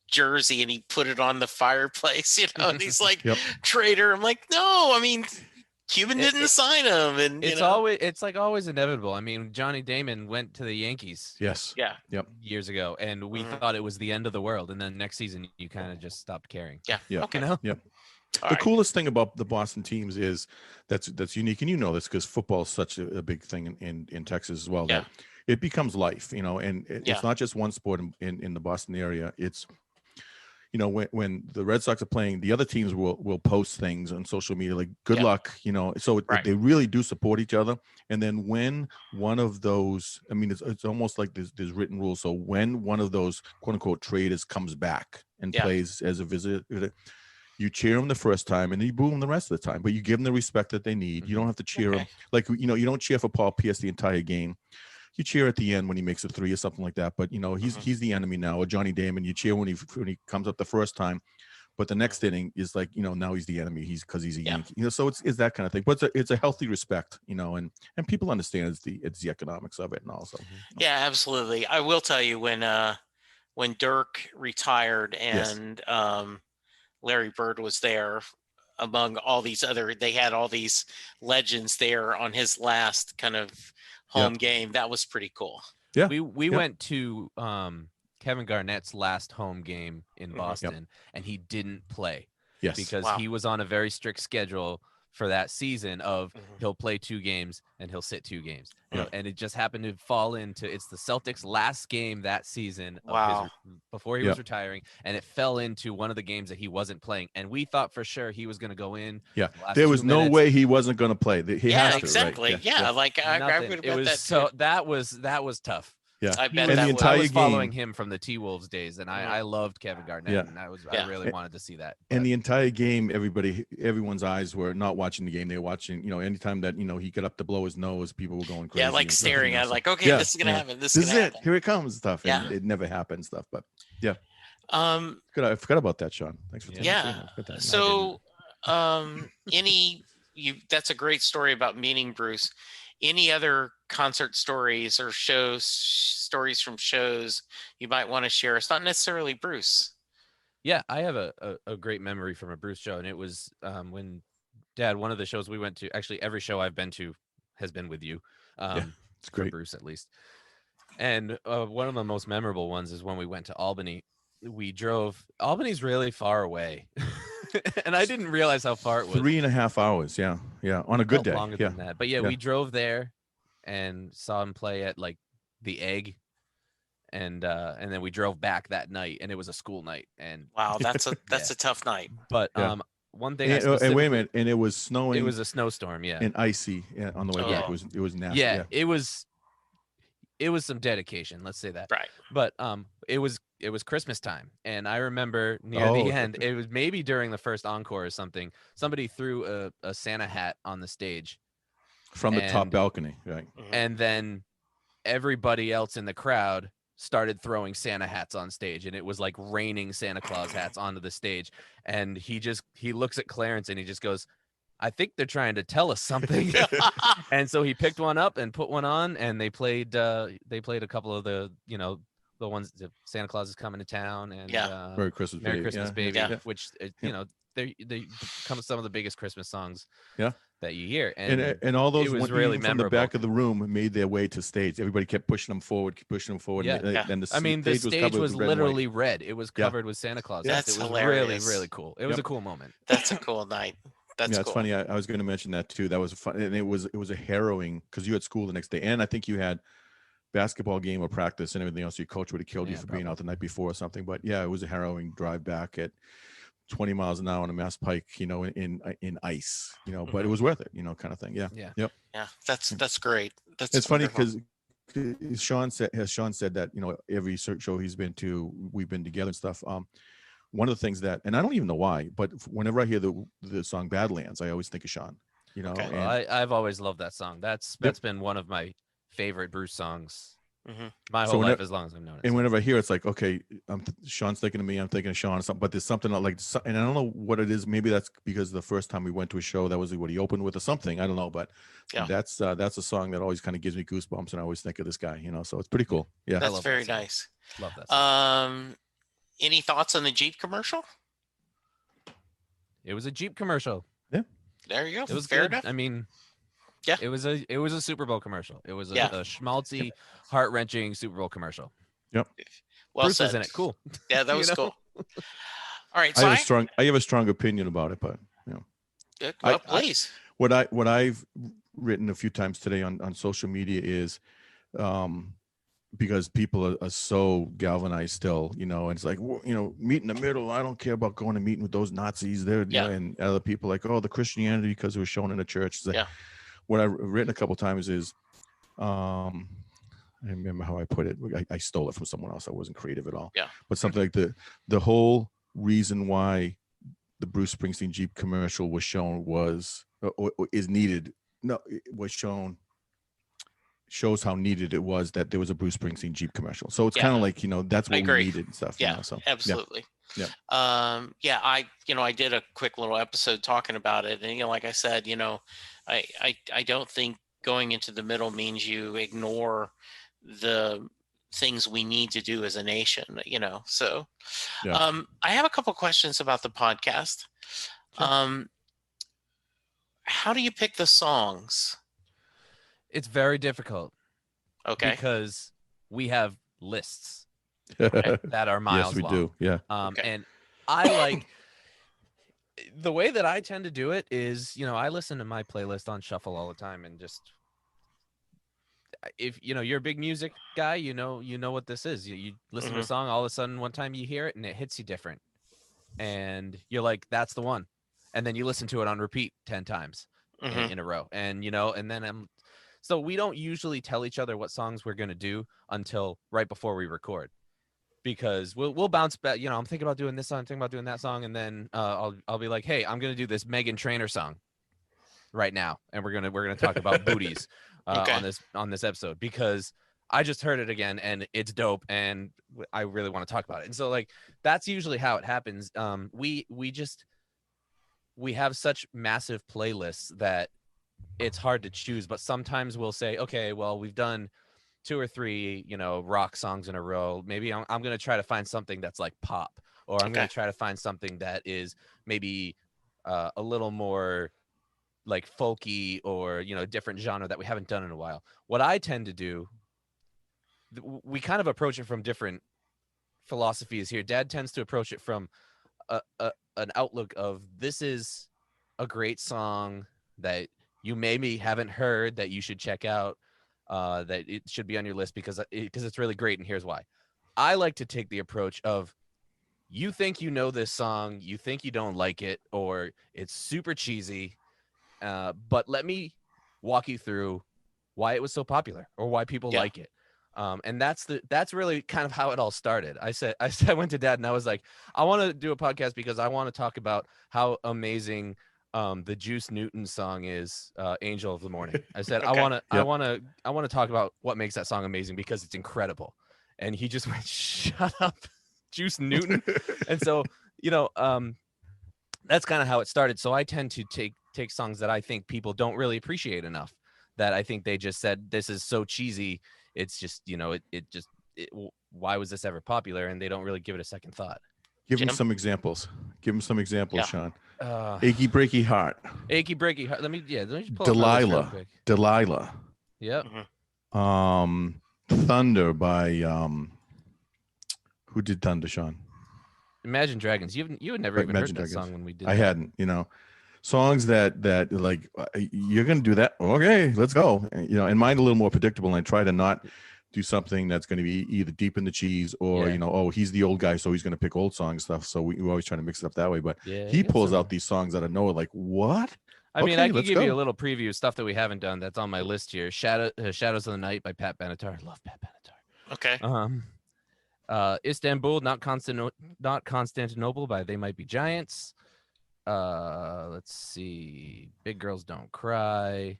jersey and he put it on the fireplace, and he's like, traitor. I'm like, no, I mean, Cuban didn't sign him, and it's always inevitable. I mean, Johnny Damon went to the Yankees. Yes. Yeah. Yep. Years ago, and we thought it was the end of the world, and then next season you kind of just stopped caring. Yeah. Yeah. Okay. Yep. The coolest thing about the Boston teams is that's unique, and this because football is such a big thing in Texas as well. That it becomes life, and it's not just one sport in the Boston area. It's when the Red Sox are playing, the other teams will post things on social media like good luck, so they really do support each other. And then when one of those, I mean, it's almost like there's written rules. So when one of those quote unquote traders comes back and plays as a visitor, you cheer them the first time and then you boo them the rest of the time, but you give them the respect that they need. You don't have to cheer them like, you don't cheer for Paul Pierce the entire game. You cheer at the end when he makes a 3 or something like that. But he's the enemy now. Or Johnny Damon, you cheer when he comes up the first time, but the next inning is like now he's the enemy. Because he's a Yankee. So it's that kind of thing. But it's a healthy respect. And people understand it's the economics of it and also. Yeah, absolutely. I will tell you when Dirk retired and Larry Bird was there among all these they had all these legends there on his last kind of home game. That was pretty cool. Yeah. We went to Kevin Garnett's last home game in Boston and he didn't play. Yes. Because he was on a very strict schedule for that season of he'll play 2 games and he'll sit 2 games. And it just happened to fall into it's the Celtics' last game that season before he was retiring, and it fell into one of the games that he wasn't playing. And we thought for sure he was going to go in. Yeah, there was no way he wasn't going to play. He has to, exactly. Right? Yeah, like I would have bet that. that. So that was tough. Yeah. I bet And that the would. I entire was following game. him from the T-Wolves days, and Mhm. I loved Kevin Garnett, Yeah. and I Yeah. really wanted to see that. And but- the entire game, everyone's eyes were not watching the game. They were watching, anytime that, he got up to blow his nose, people were going crazy. Yeah, like and stuff, staring at, so- like, okay, yeah, this is gonna yeah. happen. This This is is gonna it. happen. Here it comes, stuff. And Yeah. it never happened, stuff. But yeah, Um, I forgot about that, Sean. Thanks for telling me. yeah. I forgot that. No, I So, that's a great story about meeting Bruce. Any other concert stories or stories from shows you might want to share? It's not necessarily Bruce. Yeah, I have a great memory from a Bruce show, and it was when Dad, one of the shows we went to, actually every show I've been to has been with you, it's for great. Bruce at least. And one of the most memorable ones is when we went to Albany. We drove. Albany's really far away, and I didn't realize how far it was. 3.5 hours. Yeah. Yeah. On a good Felt day. longer Yeah. than that. But yeah, Yeah. we drove there and saw him play at like the Egg, and then we drove back that night, and it was a school night. And Wow, that's a tough night. but Yeah. one thing I And wait a specifically, minute. And it was snowing. it was a snowstorm. Yeah, and icy on the way back. Oh. It was nasty. yeah, it was some dedication, let's say that. Right. But it was Christmas time, and I remember near Oh, the okay. end, it was maybe during the first encore or something, somebody threw a Santa hat on the stage, From the top and- balcony. Right. Mhm. and then everybody else in the crowd started throwing Santa hats on stage, and it was like raining Santa Claus hats onto the stage. And he looks at Clarence and he just goes, I think they're trying to tell us something. And so he picked one up and put one on, and they played a couple of the the ones that Santa Claus is coming to town, and Yeah. Merry Christmas, Merry baby. Christmas, Yeah, baby, yeah. which Yeah. they become some of the biggest Christmas songs Yeah. that you hear. And all those it was went really even from the back memorable. of the room made their way to stage. Everybody kept pushing them forward. Yeah. And, Yeah. and the I mean, the stage stage covered was with red and white. literally red. It was Yeah. covered with Santa Claus. Yeah. hats. That's It was hilarious. really, really cool. It was a Yep. cool moment. That's a cool night. That's Yeah, cool. it's funny. I was going to mention that too. That was fun, and it was a harrowing because you had school the next day, and I think you had basketball game or practice and everything else. Your coach would have killed you Yeah, for being out the night before or something. But yeah, it was a harrowing drive back at 20 miles an hour on a Mass Pike, in ice, but it was worth it, kind of thing. Yeah. Yeah. Yep. Yeah, that's great. That's It's funny wonderful. because Sean said that, every show he's been to, we've been together and stuff. One of the things that, and I don't even know why, but whenever I hear the song Badlands, I always think of Sean, Okay. and Well, I've always loved that song. That's been one of my favorite Bruce songs Mhm. my So whole life, whenever- as long as I've known it. and So, whenever I hear it, it's like, okay, Sean's thinking of me, I'm thinking of Sean or something, but there's something like, and I don't know what it is. Maybe that's because the first time we went to a show, that was what he opened with or something. I don't know, but Yeah. that's a song that always kind of gives me goosebumps, and I always think of this guy, so it's pretty cool. Yeah. That's love that very song. nice. love that song. Any thoughts on the Jeep commercial? It was a Jeep commercial. There you go. It was Fair good. enough. I mean, Yeah. it was a Super Bowl commercial. It was a, Yeah. a schmaltzy, heart-wrenching Super Bowl commercial. Well Bruce said. was in it. Cool. Yeah, that You was know? cool. All right, I so have a strong opinion about it, but good. I- Well, please. what I've written a few times today on social media is, because people are so galvanized still, and it's like, meet in the middle. I don't care about going to meeting with those Nazis there. Yeah. And other people like, oh, the Christianity because it was shown in the church. It's like, Yeah. What I've written a couple times is, I remember how I put it. I stole it from someone else. I wasn't creative at all. Yeah. But something like the whole reason why the Bruce Springsteen Jeep commercial was shown was, or is needed. No, it was shows how needed it was that there was a Bruce Springsteen Jeep commercial. So it's Yeah. kind of like, that's I what we agree. needed and stuff. Yeah, So absolutely. Yeah. I did a quick little episode talking about it, and like I said, I don't think going into the middle means you ignore the things we need to do as a nation. So Yeah. I have a couple questions about the podcast. Sure. How do you pick the songs? It's very difficult Okay. because we have lists yes, that are miles we long. do. Yeah. Okay. And I like the way that I tend to do it is, I listen to my playlist on shuffle all the time, and just if you're a big music guy, you know what this is. You listen to a song, all of a sudden one time you hear it and it hits you different, and you're like, that's the one, and then you listen to it on repeat 10 times Mhm. in a row, and and then So we don't usually tell each other what songs we're gonna do until right before we record, because we'll bounce back. You know, I'm thinking about doing this song, I'm thinking about doing that song, and then I'll be like, hey, I'm gonna do this Megan Trainor song right now, and we're gonna talk about booties Okay. on this episode, because I just heard it again and it's dope, and I really want to talk about it. And so like that's usually how it happens. We have such massive playlists that it's hard to choose, but sometimes we'll say, okay, well, we've done 2 or 3, rock songs in a row. Maybe I'm going to try to find something that's like pop, or I'm going Okay. to try to find something that is maybe a little more like folky, or, different genre that we haven't done in a while. What I tend to do, we kind of approach it from different philosophies here. Dad tends to approach it from an outlook of, this is a great song that you maybe haven't heard that you should check out, that it should be on your list because it's really great, and here's why. I like to take the approach of, you think you know this song, you think you don't like it, or it's super cheesy, but let me walk you through why it was so popular or why people Yeah. like it. And that's really kind of how it all started. I went to Dad and I was like, I want to do a podcast because I want to talk about how amazing the Juice Newton song is, Angel of the Morning. I said, Okay. I want to talk about what makes that song amazing because it's incredible. And he just went, shut up, Juice Newton. And so, that's kind of how it started. So I tend to take songs that I think people don't really appreciate enough, that I think they just said, this is so cheesy. It's just, why was this ever popular? And they don't really give it a second thought. Give him Jim? some examples. Give him some examples, Yeah. Shaun. Uh, Achy Breaky Heart. Achy Breaky Heart. Let me just pull up my list real quick. Delilah. Yep. Mhm. Thunder by who did Thunder, Shaun? Imagine Dragons. You had never Right, even Imagine heard that Dragons. song when we did I that. hadn't, songs that like, you're gonna do that, okay, let's go. And mine a little more predictable, and I try to not do something that's going to be either deep in the cheese or Yeah. oh, he's the old guy, so he's going to pick old song stuff, so we always try to mix it up that way. But Yeah, he you got pulls some- out these songs that I know, like, what? I mean, Okay, I can let's give you go. a little preview of stuff that we haven't done that's on my list here. Shadows of the Night by Pat Benatar. I love Pat Benatar. Okay. Istanbul, not Constantinople by They Might Be Giants. Let's see. Big Girls Don't Cry.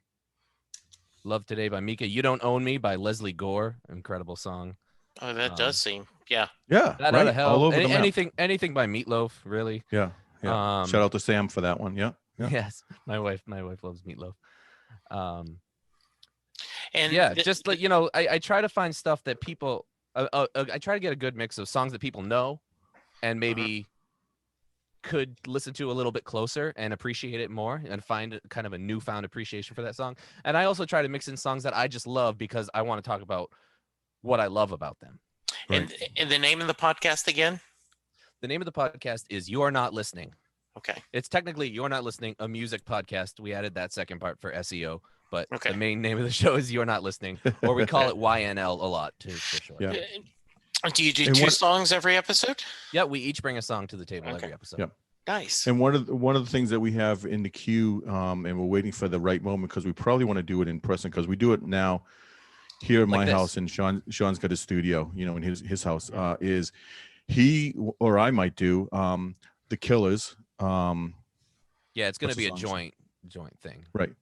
Love Today by Mika. You Don't Own Me by Leslie Gore. Incredible song. Oh, that does seem. Yeah. Yeah, That right, Out of Hell. all over the map. Anything by Meatloaf, really. Yeah. Shout out to Sam for that one. Yeah. Yes, my wife loves Meatloaf. And just like, I try to find stuff that people. I try to get a good mix of songs that people know, and maybe could listen to a little bit closer and appreciate it more, and find kind of a newfound appreciation for that song. And I also try to mix in songs that I just love because I want to talk about what I love about them. and the name of the podcast again? The name of the podcast is You're Not Listening. Okay. It's technically You're Not Listening, a music podcast. We added that second part for SEO, but Okay. the main name of the show is You're Not Listening, or we call it YNL a lot for short. Yeah. Do you do And two songs every episode? Yeah, we each bring a song to the table Okay. every episode. Yep. Nice. And one of the things that we have in the queue, and we're waiting for the right moment, because we probably want to do it in person, because we do it now here at Like my this. house, and Sean's got a studio, in his house, is he, or I might do The Killers. Yeah, it's going What's to be the a song? joint thing. Right.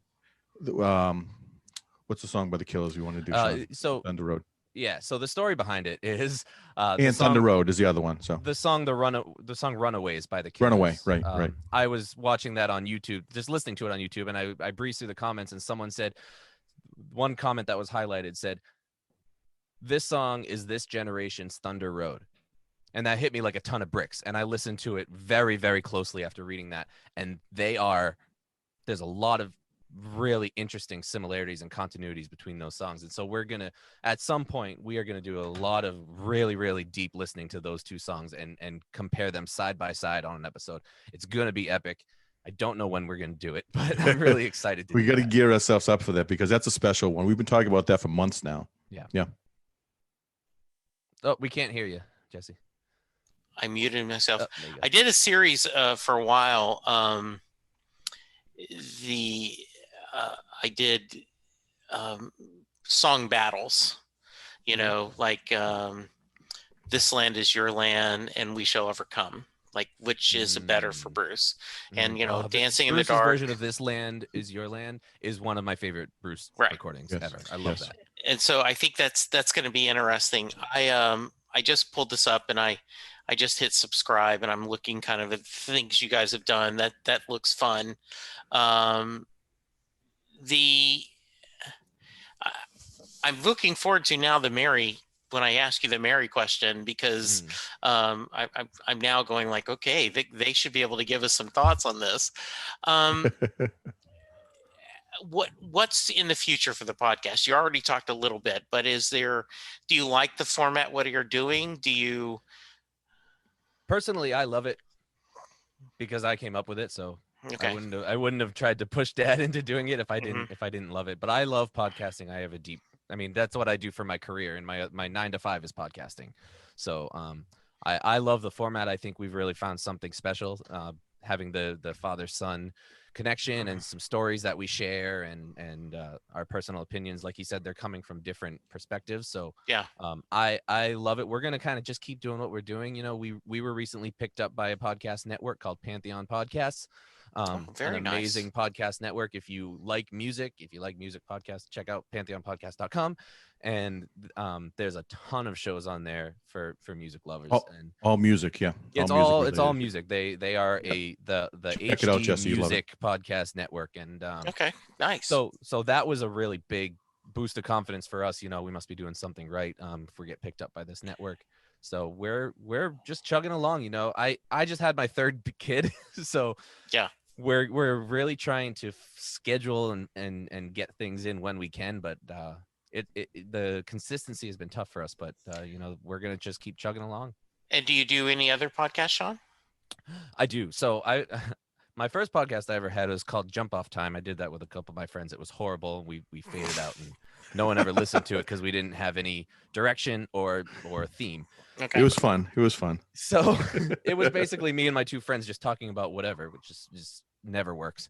What's the song by The Killers we want to do, Sean? So Thunder Road. yeah, so the story behind it is And Thunder Road is the other one. So the song Runaways by the Killers. Runaway, right. I was watching that on YouTube, just listening to it on YouTube, and I breezed through the comments, and someone said, one comment that was highlighted said, this song is this generation's Thunder Road. And that hit me like a ton of bricks. And I listened to it very, very closely after reading that. And there's a lot of really interesting similarities and continuities between those songs. And so at some point, we are going to do a lot of really, really deep listening to those two songs and compare them side by side on an episode. It's going to be epic. I don't know when we're going to do it, but I'm really excited to we got to that. gear ourselves up for that, because that's a special one. We've been talking about that for months now. Yeah. Oh, we can't hear you, Jesse. I muted myself. There you go. I did a series for a while. I did song battles. You Mhm. know, like "This Land Is Your Land" and "We Shall Overcome." Like, which is better for Mm. Bruce? And Oh, "Dancing in the Bruce's Dark." version of "This Land Is Your Land" is one of my favorite Bruce Right. recordings Yes. ever. I love Yes. that. And so I think that's going to be interesting. I just pulled this up and I just hit subscribe and I'm looking kind of at things you guys have done. That looks fun. Um, the I- I'm looking forward to now the Mary when I ask you the Mary question, because Mm. I'm now going like, okay, they should be able to give us some thoughts on this. Um, what's in the future for the podcast? You already talked a little bit, but do you like the format, what you're doing? Do you? Personally, I love it because I came up with it. So I Okay. wouldn't have tried to push Dad into doing it Hmm. if I didn't love it. But I love podcasting. I have a deep. I mean, that's what I do for my career, and my 9 to 5 is podcasting. So I love the format. I think we've really found something special. Having the father son connection and some stories that we share, and our personal opinions. Like you said, they're coming from different perspectives. So Yeah. I love it. We're gonna kind of just keep doing what we're doing. We were recently picked up by a podcast network called Pantheon Podcasts, Oh, an very nice. amazing podcast network. If you like music podcasts, check out pantheonpodcast.com. And there's a ton of shows on there for music lovers, all, and all music. Yeah. All it's music all related. music. They are Yep. the Check it out, HD Jesse. You love it. music podcast network, and Okay. Nice. so that was a really big boost of confidence for us. We must be doing something right if we get picked up by this network. So we're just chugging along. I just had my third kid, so Yeah. we're really trying to schedule and get things in when we can, but the consistency has been tough for us. But we're gonna just keep chugging along. And do you do any other podcasts, Shaun? I do. So I my first podcast I ever had was called Jump Off Time. I did that with a couple of my friends. It was horrible. We faded out and no one ever listened to it because we didn't have any direction or theme. Okay. It was fun. It was fun. So it was basically me and my two friends just talking about whatever, which just never works.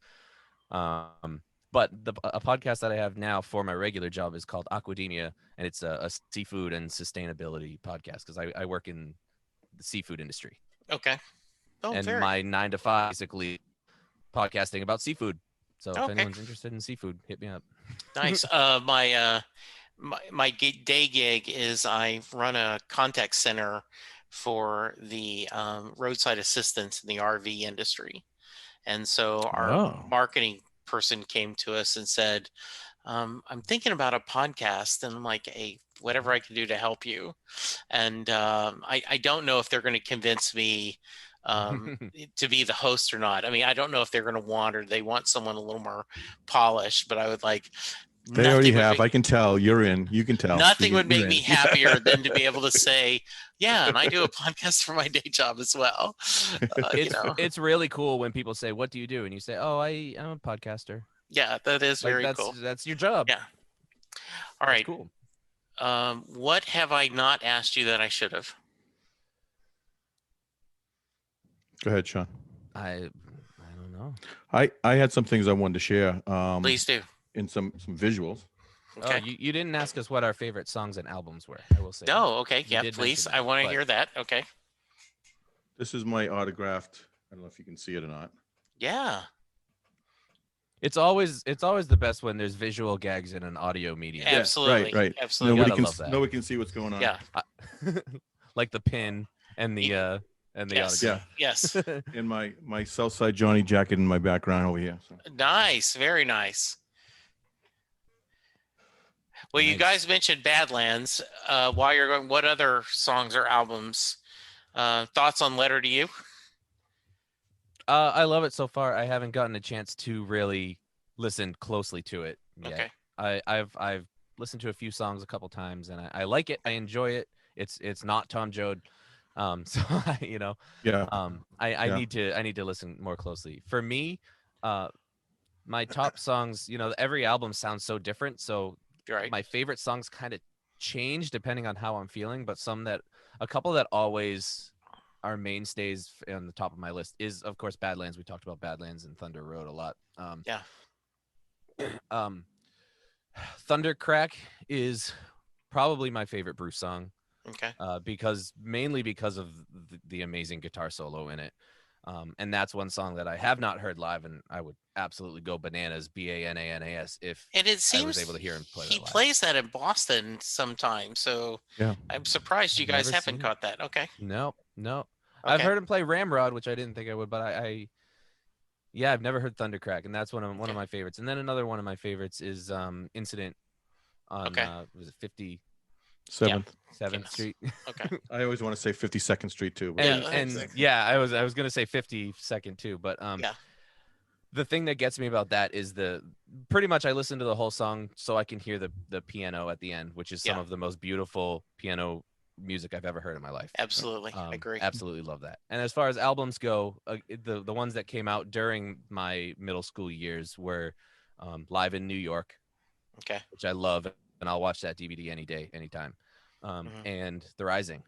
But a podcast that I have now for my regular job is called Aquademia, and it's a seafood and sustainability podcast because I work in the seafood industry. Okay. Oh, And very my 9 to 5 basically podcasting about seafood. So if okay. anyone's interested in seafood, hit me up. Nice. My day gig is I run a contact center for the roadside assistance in the RV industry. And so our Oh. marketing person came to us and said, I'm thinking about a podcast. And I'm like, hey, whatever I can do to help you. And I don't know if they're going to convince me to be the host or not. I mean, I don't know if they're going to want, or they want someone a little more polished, but I would like, They already nothing would have. be, I can tell. You're in. You can tell. nothing would make You're me in. happier than to be able to say, yeah, and I do a podcast for my day job as well. It's really cool when people say, "What do you do?" and you say, "Oh, I'm a podcaster." Yeah, that is Like very cool. that's your job. Yeah. All That's right. cool. What have I not asked you that I should have? Go ahead, Shaun. I don't know. I had some things I wanted to share. Please do. In some visuals. Okay. Oh, you didn't ask us what our favorite songs and albums were. I will say. Oh, okay. You Yeah, did please. mention I that, want to but hear that. Okay. This is my autographed. I don't know if you can see it or not. Yeah. It's always the best when there's visual gags in an audio medium. Yeah, Absolutely. right. Absolutely. Nobody Gotta can love that. nobody can see what's going on. Yeah. Like the pin and the Yes. autograph. Yes. And my Southside Johnny jacket in my background over here. So. Nice. Very nice. Well, you Nice. guys mentioned Badlands. While you're going, what other songs or albums? Thoughts on Letter to You? I love it so far. I haven't gotten a chance to really listen closely to it yet. Okay. I've listened to a few songs a couple times, and I like it. I enjoy it. It's not Tom Joad, so Yeah. I Yeah. need to listen more closely. For me, my top songs, every album sounds so different. So Right. my favorite songs kind of change depending on how I'm feeling, but a couple that always are mainstays on the top of my list is, of course, Badlands. We talked about Badlands and Thunder Road a lot. Yeah. Thundercrack is probably my favorite Bruce song. Okay. Mainly because of the amazing guitar solo in it. And that's one song that I have not heard live, and I would absolutely go bananas, Bananas, if And it I was seems able to hear him play he that live. plays that in Boston sometime. So Yeah. I'm surprised you I've guys never haven't seen it. caught that. Okay. No. I've Okay. heard him play Ramrod, which I didn't think I would, but yeah, I've never heard Thundercrack, and that's one of Okay. my favorites. And then another one of my favorites is Incident on Okay. was it 57th Yeah. Street? Okay. I always want to say 52nd Street too. But Yeah, and exactly. yeah, I was gonna say 52nd too, but Yeah. the thing that gets me about that is pretty much I listen to the whole song so I can hear the piano at the end, which is some Yeah. of the most beautiful piano music I've ever heard in my life. Absolutely. I agree. Absolutely love that. And as far as albums go, the ones that came out during my middle school years were Live in New York, Okay. which I love, and I'll watch that DVD any day, anytime. And The Rising.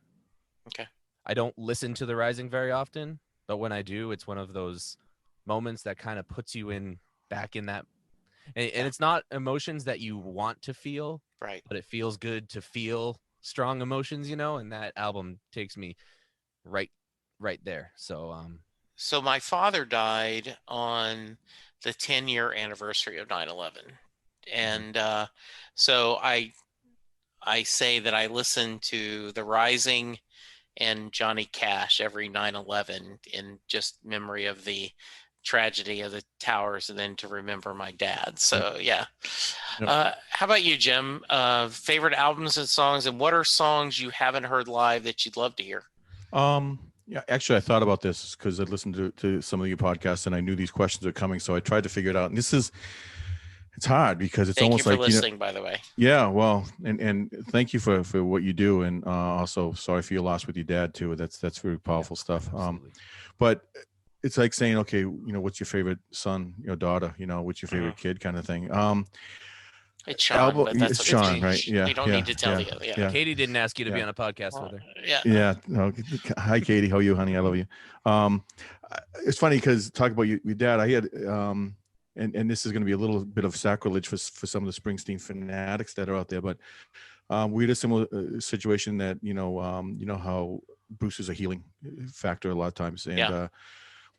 Okay. I don't listen to The Rising very often, but when I do, it's one of those moments that kind of puts you back in that. And it's not emotions that you want to feel, Right. but it feels good to feel strong emotions, and that album takes me right there. So my father died on the 10-year anniversary of 9/11. And so I say that I listen to The Rising and Johnny Cash every 9/11 in just memory of the tragedy of the towers, and then to remember my dad. So yeah. Yep. How about you, Jim? Favorite albums and songs, and what are songs you haven't heard live that you'd love to hear? Yeah, actually, I thought about this because I listened to some of your podcasts and I knew these questions were coming, so I tried to figure it out. And it's hard because it's Thank you almost for like listening, by the way. Yeah, well, and thank you for what you do, and also sorry for your loss with your dad too. That's very powerful stuff. Absolutely. But it's like saying, okay, what's your favorite son, daughter, what's your favorite kid, kind of thing. It's Shaun, but that's it's okay. Shaun, right? Yeah, You don't need to tell the other. Yeah. Katie didn't ask you to be Yeah. on a podcast with her. Yeah. Yeah. No, hi, Katie. How are you, honey? I love you. It's funny because talk about your dad. I had and this is going to be a little bit of sacrilege for some of the Springsteen fanatics that are out there, but we had a similar situation that you know how Bruce is a healing factor a lot of times, and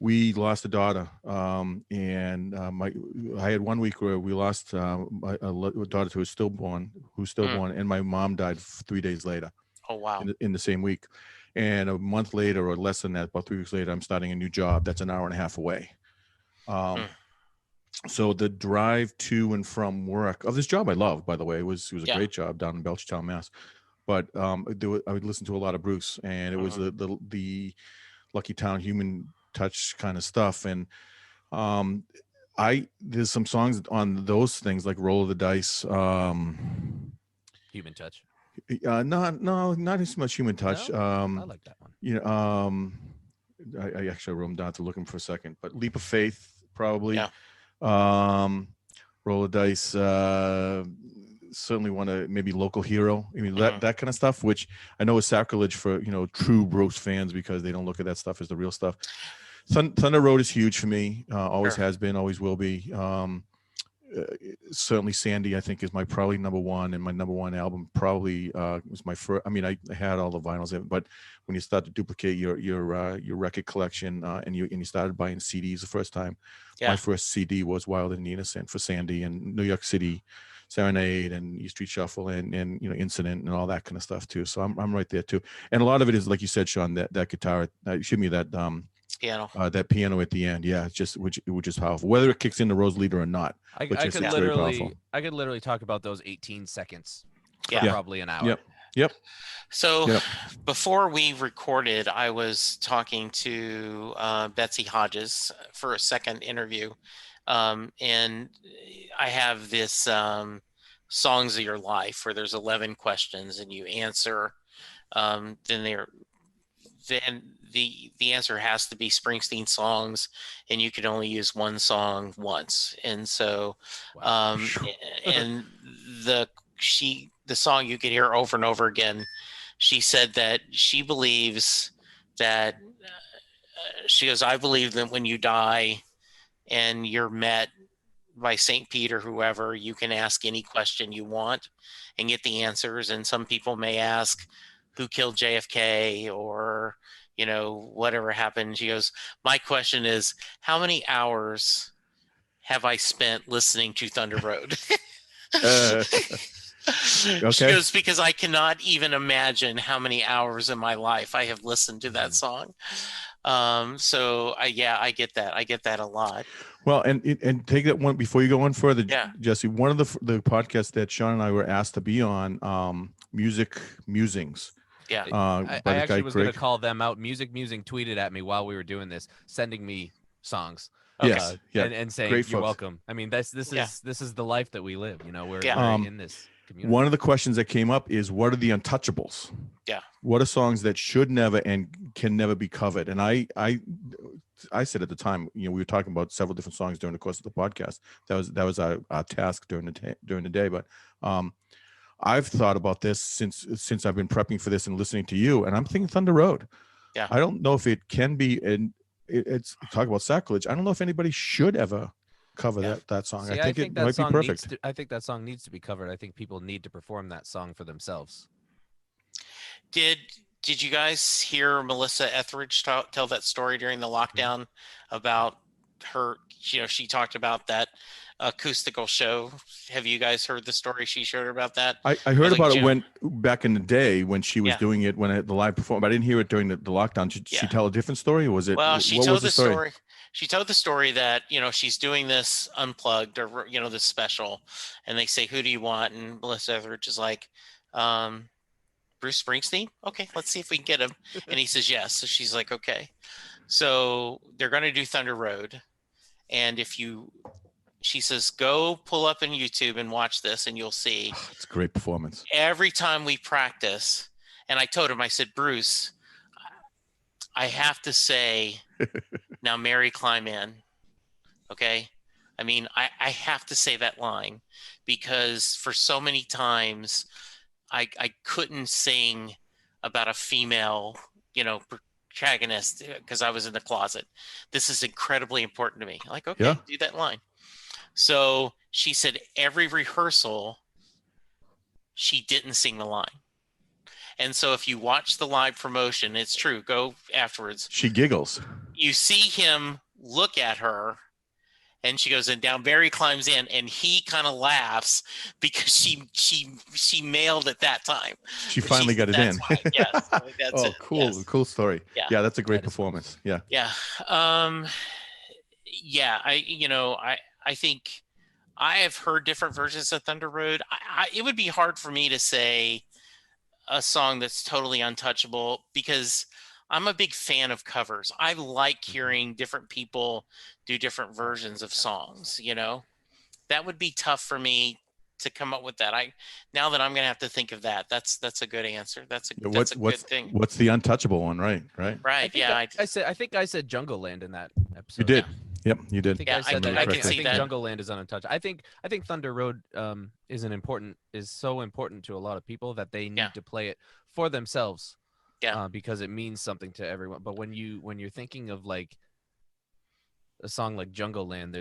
we lost a daughter, and I had 1 week where we lost a daughter who was stillborn, and my mom died 3 days later. Oh wow! In the same week, and a month later or less than that, about 3 weeks later, I'm starting a new job that's an hour and a half away. So the drive to and from work of this job I love, by the way, it was a great job down in Belchertown, Mass. But I would listen to a lot of Bruce, and it was the Lucky Town human touch kind of stuff. And there's some songs on those things like Roll of the Dice, Human Touch. Not as much Human Touch. No? I like that one. I actually wrote them down to look them for a second, but Leap of Faith probably. Yeah. Roll of Dice, certainly want to maybe Local Hero. I mean, that kind of stuff, which I know is sacrilege for, true Bruce fans because they don't look at that stuff as the real stuff. Thunder Road is huge for me. Always has been, always will be. Certainly Sandy, I think, is my probably number one, and my number one album probably was my first. I mean, I had all the vinyls, but when you start to duplicate your record collection, and you started buying CDs the first time, my first CD was Wild and Innocent for Sandy, and New York City Serenade and E Street Shuffle and Incident and all that kind of stuff too. So I'm right there too, and a lot of it is like you said, Shaun, that guitar, excuse me, that piano. That piano at the end, it's just which is powerful, whether it kicks in the Rose Leader or not. I could literally talk about those 18 seconds for probably an hour. Yep. So before we recorded, I was talking to Betsy Hodges for a second interview, and I have this Songs of Your Life where there's 11 questions and you answer. Then the answer has to be Springsteen songs, and you can only use one song once. And so, and the song you could hear over and over again. She said that she believes that she goes, I believe that when you die and you're met by St. Pete or whoever, you can ask any question you want and get the answers. And some people may ask, who killed JFK, or, you know, whatever happened. She goes, my question is, how many hours have I spent listening to Thunder Road? She Okay. goes, because I cannot even imagine how many hours in my life I have listened to that song. So I get that. I get that a lot. Well, and take that one before you go on further, Yeah. Jesse. One of the podcasts that Shaun and I were asked to be on, Music Musings. Yeah. I by this actually guy was going to Craig. call them out. Music Musing tweeted at me while we were doing this, sending me songs. Yes, yeah, and saying great you're folks. welcome. I mean, this is the life that we live. You know, we're in this community. One of the questions that came up is, what are the untouchables? Yeah. What are songs that should never and can never be covered? And I said at the time, you know, we were talking about several different songs during the course of the podcast. That was our task during the day. But I've thought about this since I've been prepping for this and listening to you, and I'm thinking Thunder Road. Yeah. I don't know if it can be, and it's talk about sacrilege. I don't know if anybody should ever cover that song. See, I think it that might be song perfect. I think that song needs to be covered. I think people need to perform that song for themselves. Did you guys hear Melissa Etheridge tell that story during the lockdown about her? You know, she talked about that acoustical show. Have you guys heard the story she shared about that? I heard about it when back in the day when she was doing it, when the live performance. But I didn't hear it during the lockdown. Did she tell a different story? Or was it? Well, what was the story? She told the story that, you know, she's doing this unplugged, or, you know, this special, and they say, who do you want? And Melissa Etheridge is like, Bruce Springsteen. Okay, let's see if we can get him. And he says yes. So she's like, okay. So they're going to do Thunder Road, and she says, go pull up in YouTube and watch this, and you'll see. Oh, it's a great performance. Every time we practice, and I told him, I said, Bruce, I have to say, now Mary, climb in. Okay. I mean, I have to say that line, because for so many times I couldn't sing about a female, you know, protagonist because I was in the closet. This is incredibly important to me. Like, okay, do that line. So she said every rehearsal, she didn't sing the line. And so if you watch the live promotion, it's true, go afterwards. She giggles. You see him look at her, and she goes, and down Barry climbs in, and he kind of laughs because she nailed it that time. She finally got it in. Yes, that's oh, it. cool. Yes. Cool story. Yeah, that's a great performance. Yeah. I think I have heard different versions of Thunder Road. It would be hard for me to say a song that's totally untouchable, because I'm a big fan of covers. I like hearing different people do different versions of songs, you know. That would be tough for me to come up with that. Now that I'm going to have to think of that. That's a good answer. That's a good thing. What's the untouchable one, right? Right. I think I said Jungle Land in that episode. You did. Yep, you did. I think I said that. I can see that. Jungle Land is untouchable. I think Thunder Road is so important to a lot of people that they need to play it for themselves. Yeah. Because it means something to everyone. But when you're thinking of like a song like Jungle Land,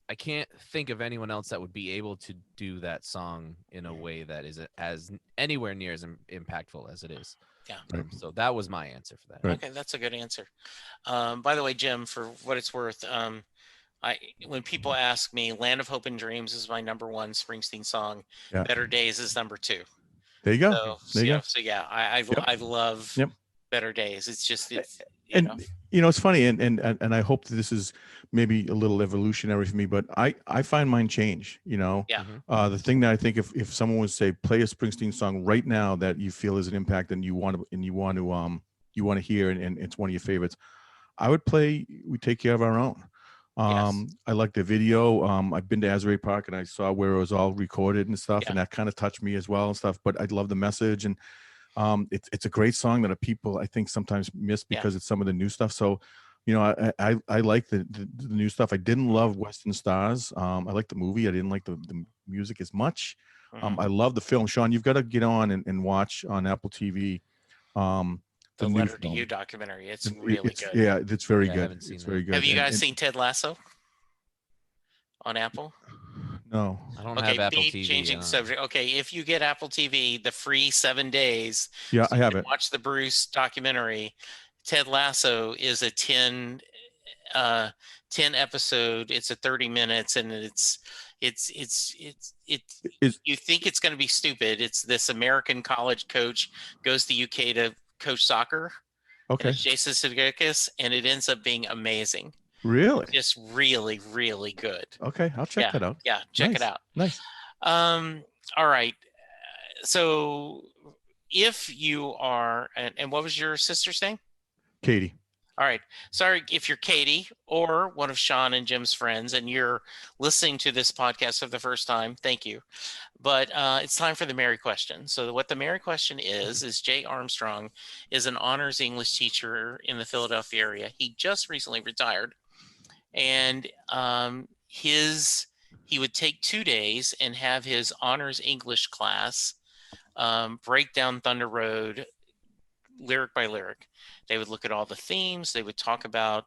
I can't think of anyone else that would be able to do that song in a way that is as anywhere near as impactful as it is. Yeah. So that was my answer for that. Right. Okay, that's a good answer. By the way, Jim, for what it's worth, when people ask me, "Land of Hope and Dreams" is my number one Springsteen song. Yeah. "Better Days" is number two. There you go. So yeah, I love "Better Days." It's just it's funny, and I hope that this is maybe a little evolutionary for me, but I find mine change. You know, the thing that I think if someone would say play a Springsteen song right now that you feel is an impact and you want to hear and it's one of your favorites, I would play "We Take Care of Our Own." I like the video. I've been to Asbury Park and I saw where it was all recorded and stuff, and that kind of touched me as well and stuff. But I love the message, and it's a great song that people I think sometimes miss because it's some of the new stuff. So, you know, I like the new stuff. I didn't love Western Stars. I like the movie. I didn't like the music as much. I love the film. Shaun, you've got to get on and watch on Apple TV. The Letter to You documentary. It's really good. Yeah, it's very good. It's very good. Have you guys seen Ted Lasso? on Apple? No. I don't Okay, have Apple B, TV. changing the subject. Okay, if you get Apple TV, the free 7 days, Yeah, so I you have can it. watch the Bruce documentary. Ted Lasso is a 10 episode. It's a 30 minutes, and it's Is you think it's going to be stupid. It's this American college coach goes to UK to coach soccer, and okay. it's Jason Sudeikis, and it ends up being amazing. Really? Just really, really good. Okay, I'll check that out. Yeah, check it Nice. out. Nice. All right. So if you are, and what was your sister's name? Katie. All right. Sorry if you're Katie or one of Shaun and Jim's friends and you're listening to this podcast for the first time, thank you. But it's time for the Mary question. So what the Mary question is Jay Armstrong is an honors English teacher in the Philadelphia area. He just recently retired. And he would take 2 days and have his honors English class break down Thunder Road lyric by lyric. They would look at all the themes. They would talk about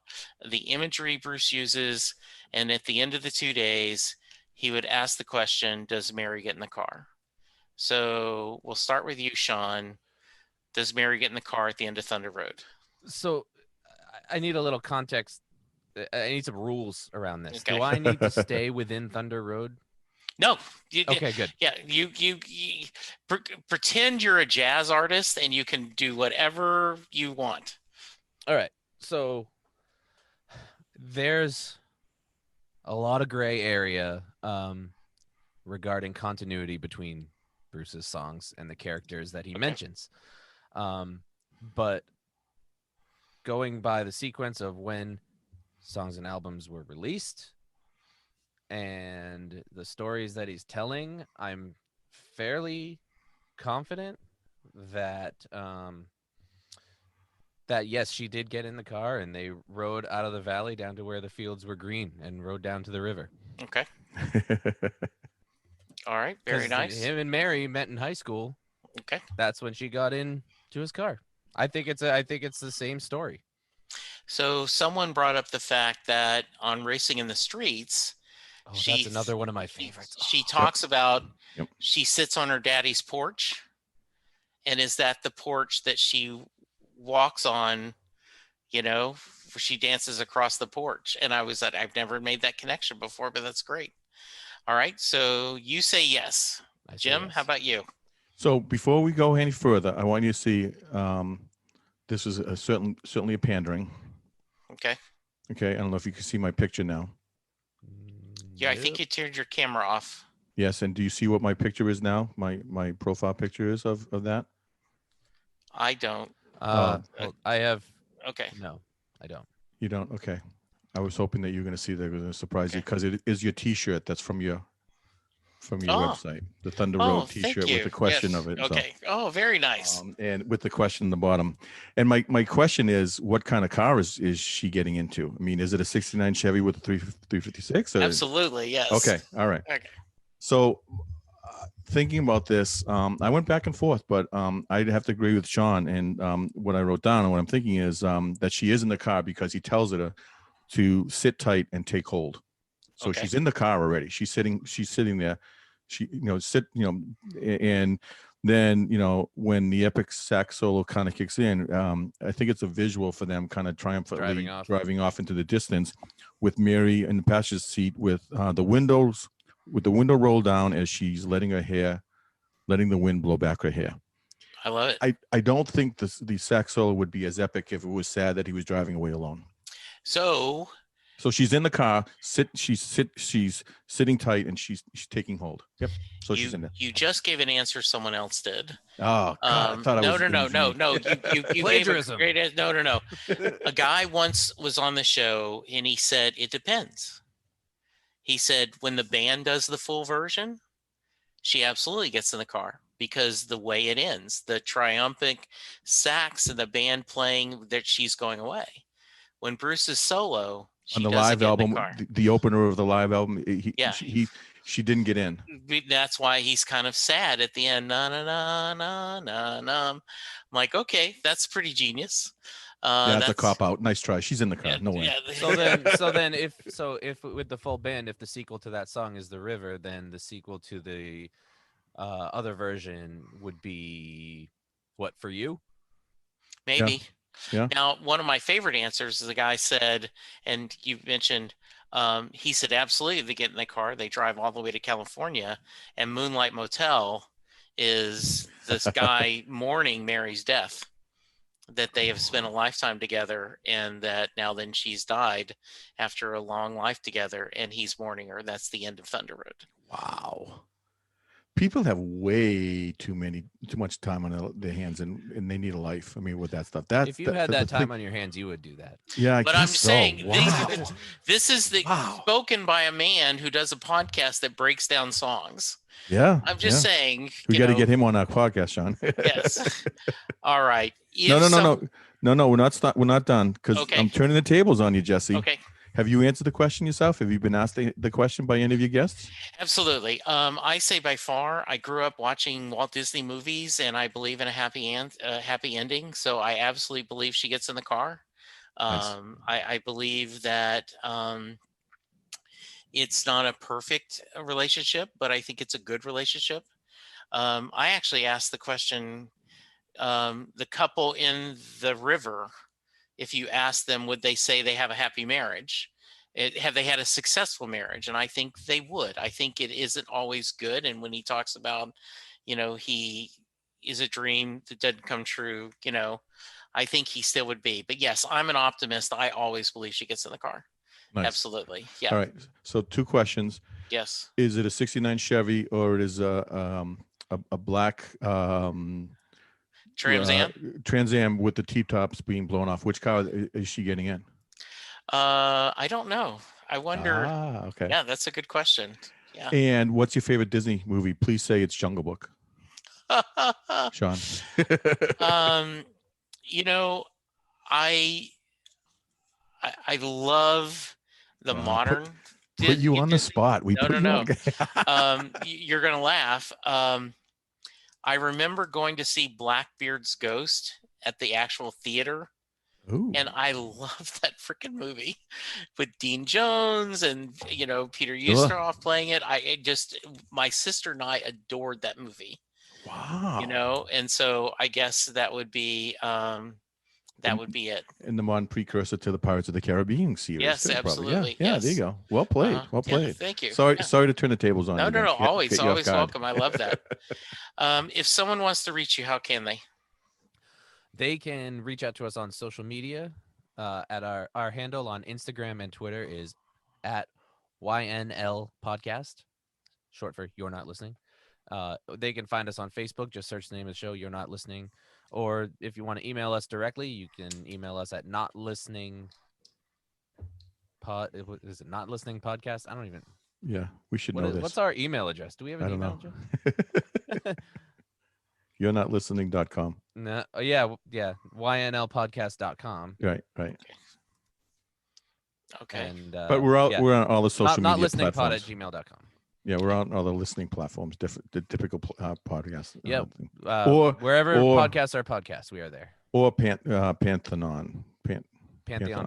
the imagery Bruce uses. And at the end of the 2 days, he would ask the question, does Mary get in the car? So we'll start with you, Shaun. Does Mary get in the car at the end of Thunder Road? So I need a little context. I need some rules around this. Okay. Do I need to stay within Thunder Road? No. Okay, good. Yeah, you pretend you're a jazz artist and you can do whatever you want. All right. So there's a lot of gray area regarding continuity between Bruce's songs and the characters that he mentions. But going by the sequence of when songs and albums were released and the stories that he's telling, I'm fairly confident that that yes, she did get in the car and they rode out of the valley down to where the fields were green and rode down to the river. Okay. All right. Very nice. Him and Mary met in high school. Okay. That's when she got in to his car. I think it's the same story. So someone brought up the fact that on Racing in the Streets, that's another one of my favorites. She talks about Yep. she sits on her daddy's porch, and is that the porch that she walks on? You know, she dances across the porch, and I've never made that connection before, but that's great. All right, so you say yes, Jim. Yes. How about you? So before we go any further, I want you to see this is certainly a pandering. Okay. Okay, I don't know if you can see my picture now. Yeah, I think you turned your camera off. Yes, and do you see what my picture is now? My profile picture is of that? I don't. Well, I have. Okay. No, I don't. You don't? Okay. I was hoping that you were going to see that. It was going to surprise you because it is your T-shirt that's from your website, the Thunder Road T-shirt with the question of it. Okay. So, very nice. And with the question in the bottom. And my question is, what kind of car is she getting into? I mean, is it a '69 Chevy with a 356? Or? Absolutely, yes. Okay. All right. Okay. So thinking about this, I went back and forth, but I'd have to agree with Shaun. And what I wrote down and what I'm thinking is that she is in the car because he tells her to sit tight and take hold. So she's in the car already. She's sitting there. She, and then, when the epic sax solo kind of kicks in, I think it's a visual for them kind of triumphantly driving off into the distance with Mary in the passenger seat with the window rolled down as she's letting the wind blow back her hair. I love it. I don't think the sax solo would be as epic if it was sad that he was driving away alone. So she's in the car. She's sitting tight and she's taking hold. Yep. So she's in there. You just gave an answer someone else did. Oh God! I thought I was no. You Plagiarism. Gave a great no. A guy once was on the show and he said it depends. He said when the band does the full version, she absolutely gets in the car because the way it ends, the triumphant sax and the band playing that she's going away. When Bruce is solo, on the live album, the opener of the live album, she didn't get in. That's why he's kind of sad at the end. Na na na na na na. I'm like, okay, that's pretty genius. Yeah, that's a That's cop out. Nice try. She's in the car. yeah, No way. yeah. So then, if with the full band, if the sequel to that song is The River, then the sequel to the other version would be what for you? Yeah. Maybe. Yeah. Now, one of my favorite answers is the guy said, and you mentioned, he said, absolutely, they get in the car, they drive all the way to California, and Moonlight Motel is this guy mourning Mary's death, that they have spent a lifetime together, and that now then she's died after a long life together, and he's mourning her. That's the end of Thunder Road. Wow. People have way too much time on their hands, and they need a life. I mean, with that stuff. If you had that time on your hands, you would do that. Yeah, I But guess I'm so. saying Wow. this is the Wow. spoken by a man who does a podcast that breaks down songs. Yeah. I'm just saying. We got to get him on our podcast, Shaun. Yes. All right. No. We're not done because Okay. I'm turning the tables on you, Jesse. Okay. Have you answered the question yourself? Have you been asked the question by any of your guests? Absolutely. I say by far, I grew up watching Walt Disney movies, and I believe in a happy ending. So I absolutely believe she gets in the car. Nice. I believe that it's not a perfect relationship, but I think it's a good relationship. I actually asked the question, the couple in the river, if you ask them, would they say they have a happy marriage? Have they had a successful marriage? And I think they would. I think it isn't always good. And when he talks about, he is a dream that doesn't come true, I think he still would be. But yes, I'm an optimist. I always believe she gets in the car. Nice. Absolutely. Yeah. All right. So 2 questions. Yes. Is it a '69 Chevy or it is a black Trans Am? Trans Am with the T-tops being blown off? Which car is she getting in? I don't know. I wonder. Okay. Yeah, that's a good question. Yeah. And what's your favorite Disney movie? Please say it's Jungle Book. Shaun. I love the modern. Put you on the spot. No. You're gonna laugh. I remember going to see Blackbeard's Ghost at the actual theater. Ooh. And I love that freaking movie with Dean Jones and Peter Ustinov playing it. My sister and I adored that movie. Wow. And so I guess that would be it. And the modern precursor to the Pirates of the Caribbean series. Yes, too, absolutely. Yeah, yes. there you go. Well played. Well played. Yeah, thank you. Sorry to turn the tables on. No. Always welcome. I love that. that. If someone wants to reach you, how can they? They can reach out to us on social media. At our handle on Instagram and Twitter is at YNL Podcast, short for You're Not Listening. They can find us on Facebook. Just search the name of the show, You're Not Listening. Or if you want to email us directly, you can email us at notlisteningpod. Is it Not Listening Podcast? I don't even. Yeah, we should know this. What's our email address? Do we have an email address? You're not listening.com. No, yeah, ynlpodcast.com. Right. Okay. And, but we're on all the social media not listening platforms. pod at gmail.com. Yeah, we're on all the listening platforms, the typical podcasts. Yep. Or wherever podcasts are podcasts, we are there. Or Pantheon. Pantheon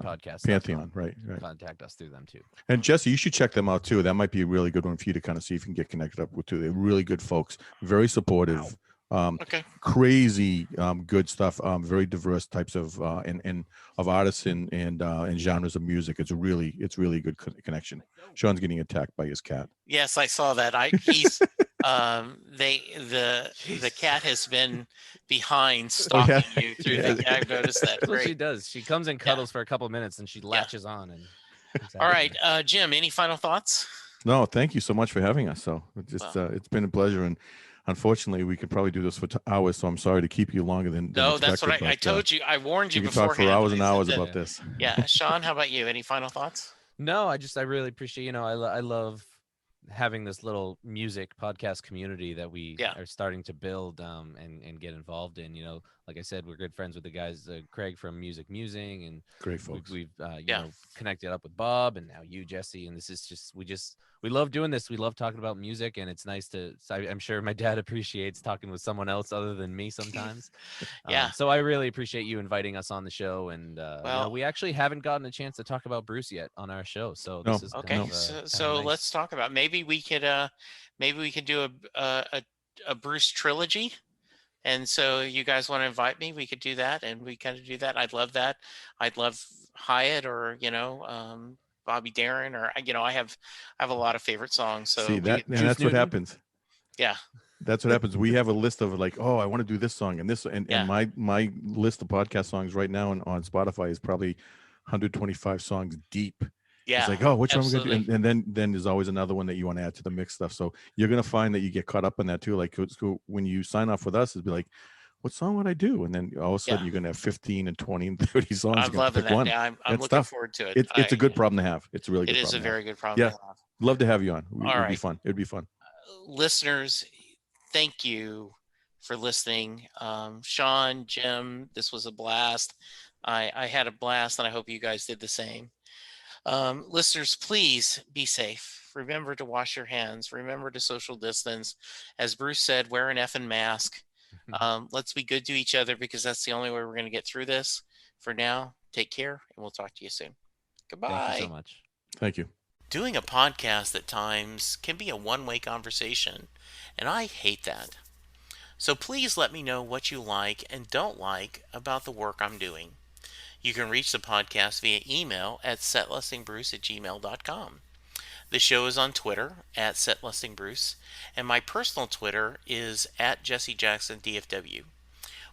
Podcast. Pantheon, right. Contact us through them too. And Jesse, you should check them out too. That might be a really good one for you to kind of see if you can get connected up with too. They're really good folks, very supportive. Crazy good stuff. Very diverse types of and of artists and genres of music. It's really a good connection. Shaun's getting attacked by his cat. Yes, I saw that. He's the cat has been behind stalking you through the. I've noticed that. That's what she does. She comes and cuddles for a couple minutes and she latches on. And all right, Jim. Any final thoughts? No, thank you so much for having us. So it's been a pleasure and. Unfortunately, we could probably do this for hours, so I'm sorry to keep you longer than. No, that's what I told you. I warned you beforehand. We can talk for hours and hours about this. Yeah, Shaun, how about you? Any final thoughts? No, I really appreciate. I love having this little music podcast community that we are starting to build and get involved in. like I said, we're good friends with the guys, Craig from Music Musing, and Great folks. we've Yeah. connected up with Bob, and now you, Jesse, and this is just we love doing this. We love talking about music, and it's nice to. So I'm sure my dad appreciates talking with someone else other than me sometimes. Yeah. So I really appreciate you inviting us on the show, and Well, we actually haven't gotten a chance to talk about Bruce yet on our show, so No, this is okay. no. So nice. let's talk about maybe we could do a Bruce trilogy. And so you guys want to invite me, we could do that, and we kind of do that. I'd love that. I'd love Hyatt, or Bobby Darin, or I have a lot of favorite songs. So See we that, could, and Juice that's what Newton? happens. yeah, That's what happens. We have a list of like, oh, I want to do this song and this, and Yeah. my list of podcast songs right now on Spotify is probably 125 songs deep. yeah. It's like, oh, which one am I gonna do? absolutely. And then there's always another one that you want to add to the mix stuff. So you're gonna find that you get caught up in that too. Like so when you sign off with us, it'd be like, what song would I do? And then all of a sudden Yeah. you're gonna have 15 and 20 and 30 songs. I'm You're gonna loving pick that. one. Yeah, I'm That's looking tough. forward to it. It's a good problem to have. It's a really good It is problem a to have. very good problem Yeah. to have. Love to have you on. All It'd be right. fun. It'd be fun. Listeners, thank you for listening. Shaun, Jim, this was a blast. I had a blast, and I hope you guys did the same. Listeners, please be safe. Remember to wash your hands. Remember to social distance. As Bruce said, wear an effing mask. Let's be good to each other, because that's the only way we're going to get through this. For now, take care, and we'll talk to you soon. Goodbye. Thank you so much. Thank you. Doing a podcast at times can be a one-way conversation, and I hate that. So please let me know what you like and don't like about the work I'm doing. You can reach the podcast via email at setlistingbruce@gmail.com. The show is on Twitter at setlistingbruce, and my personal Twitter is at jessejacksondfw.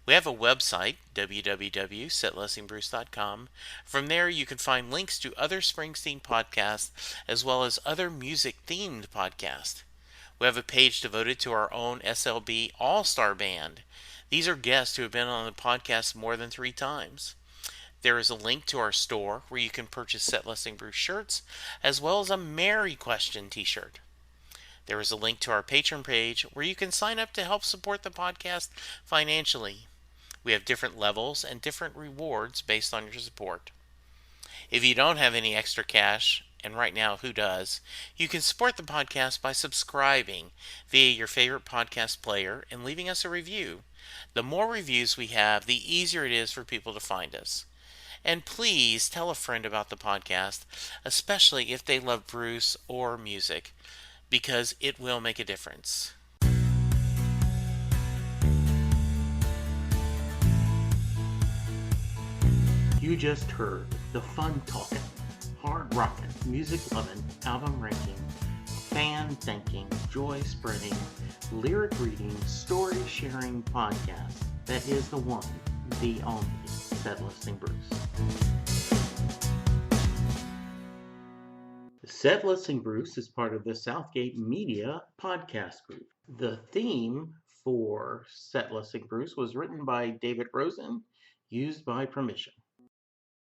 We have a website, www.setlistingbruce.com. From there, you can find links to other Springsteen podcasts as well as other music-themed podcasts. We have a page devoted to our own SLB All-Star Band. These are guests who have been on the podcast more than 3 times. There is a link to our store where you can purchase Set Listing Bruce shirts, as well as a Merry Question t-shirt. There is a link to our Patreon page where you can sign up to help support the podcast financially. We have different levels and different rewards based on your support. If you don't have any extra cash, and right now, who does? You can support the podcast by subscribing via your favorite podcast player and leaving us a review. The more reviews we have, the easier it is for people to find us. And please tell a friend about the podcast, especially if they love Bruce or music, because it will make a difference. You just heard the fun talking, hard rocking, music loving, album ranking, fan thinking, joy spreading, lyric reading, story sharing podcast that is the one, the only Set Listing Bruce. Set Listing Bruce is part of the Southgate Media podcast group. The theme for Set Listing Bruce was written by David Rosen, used by permission.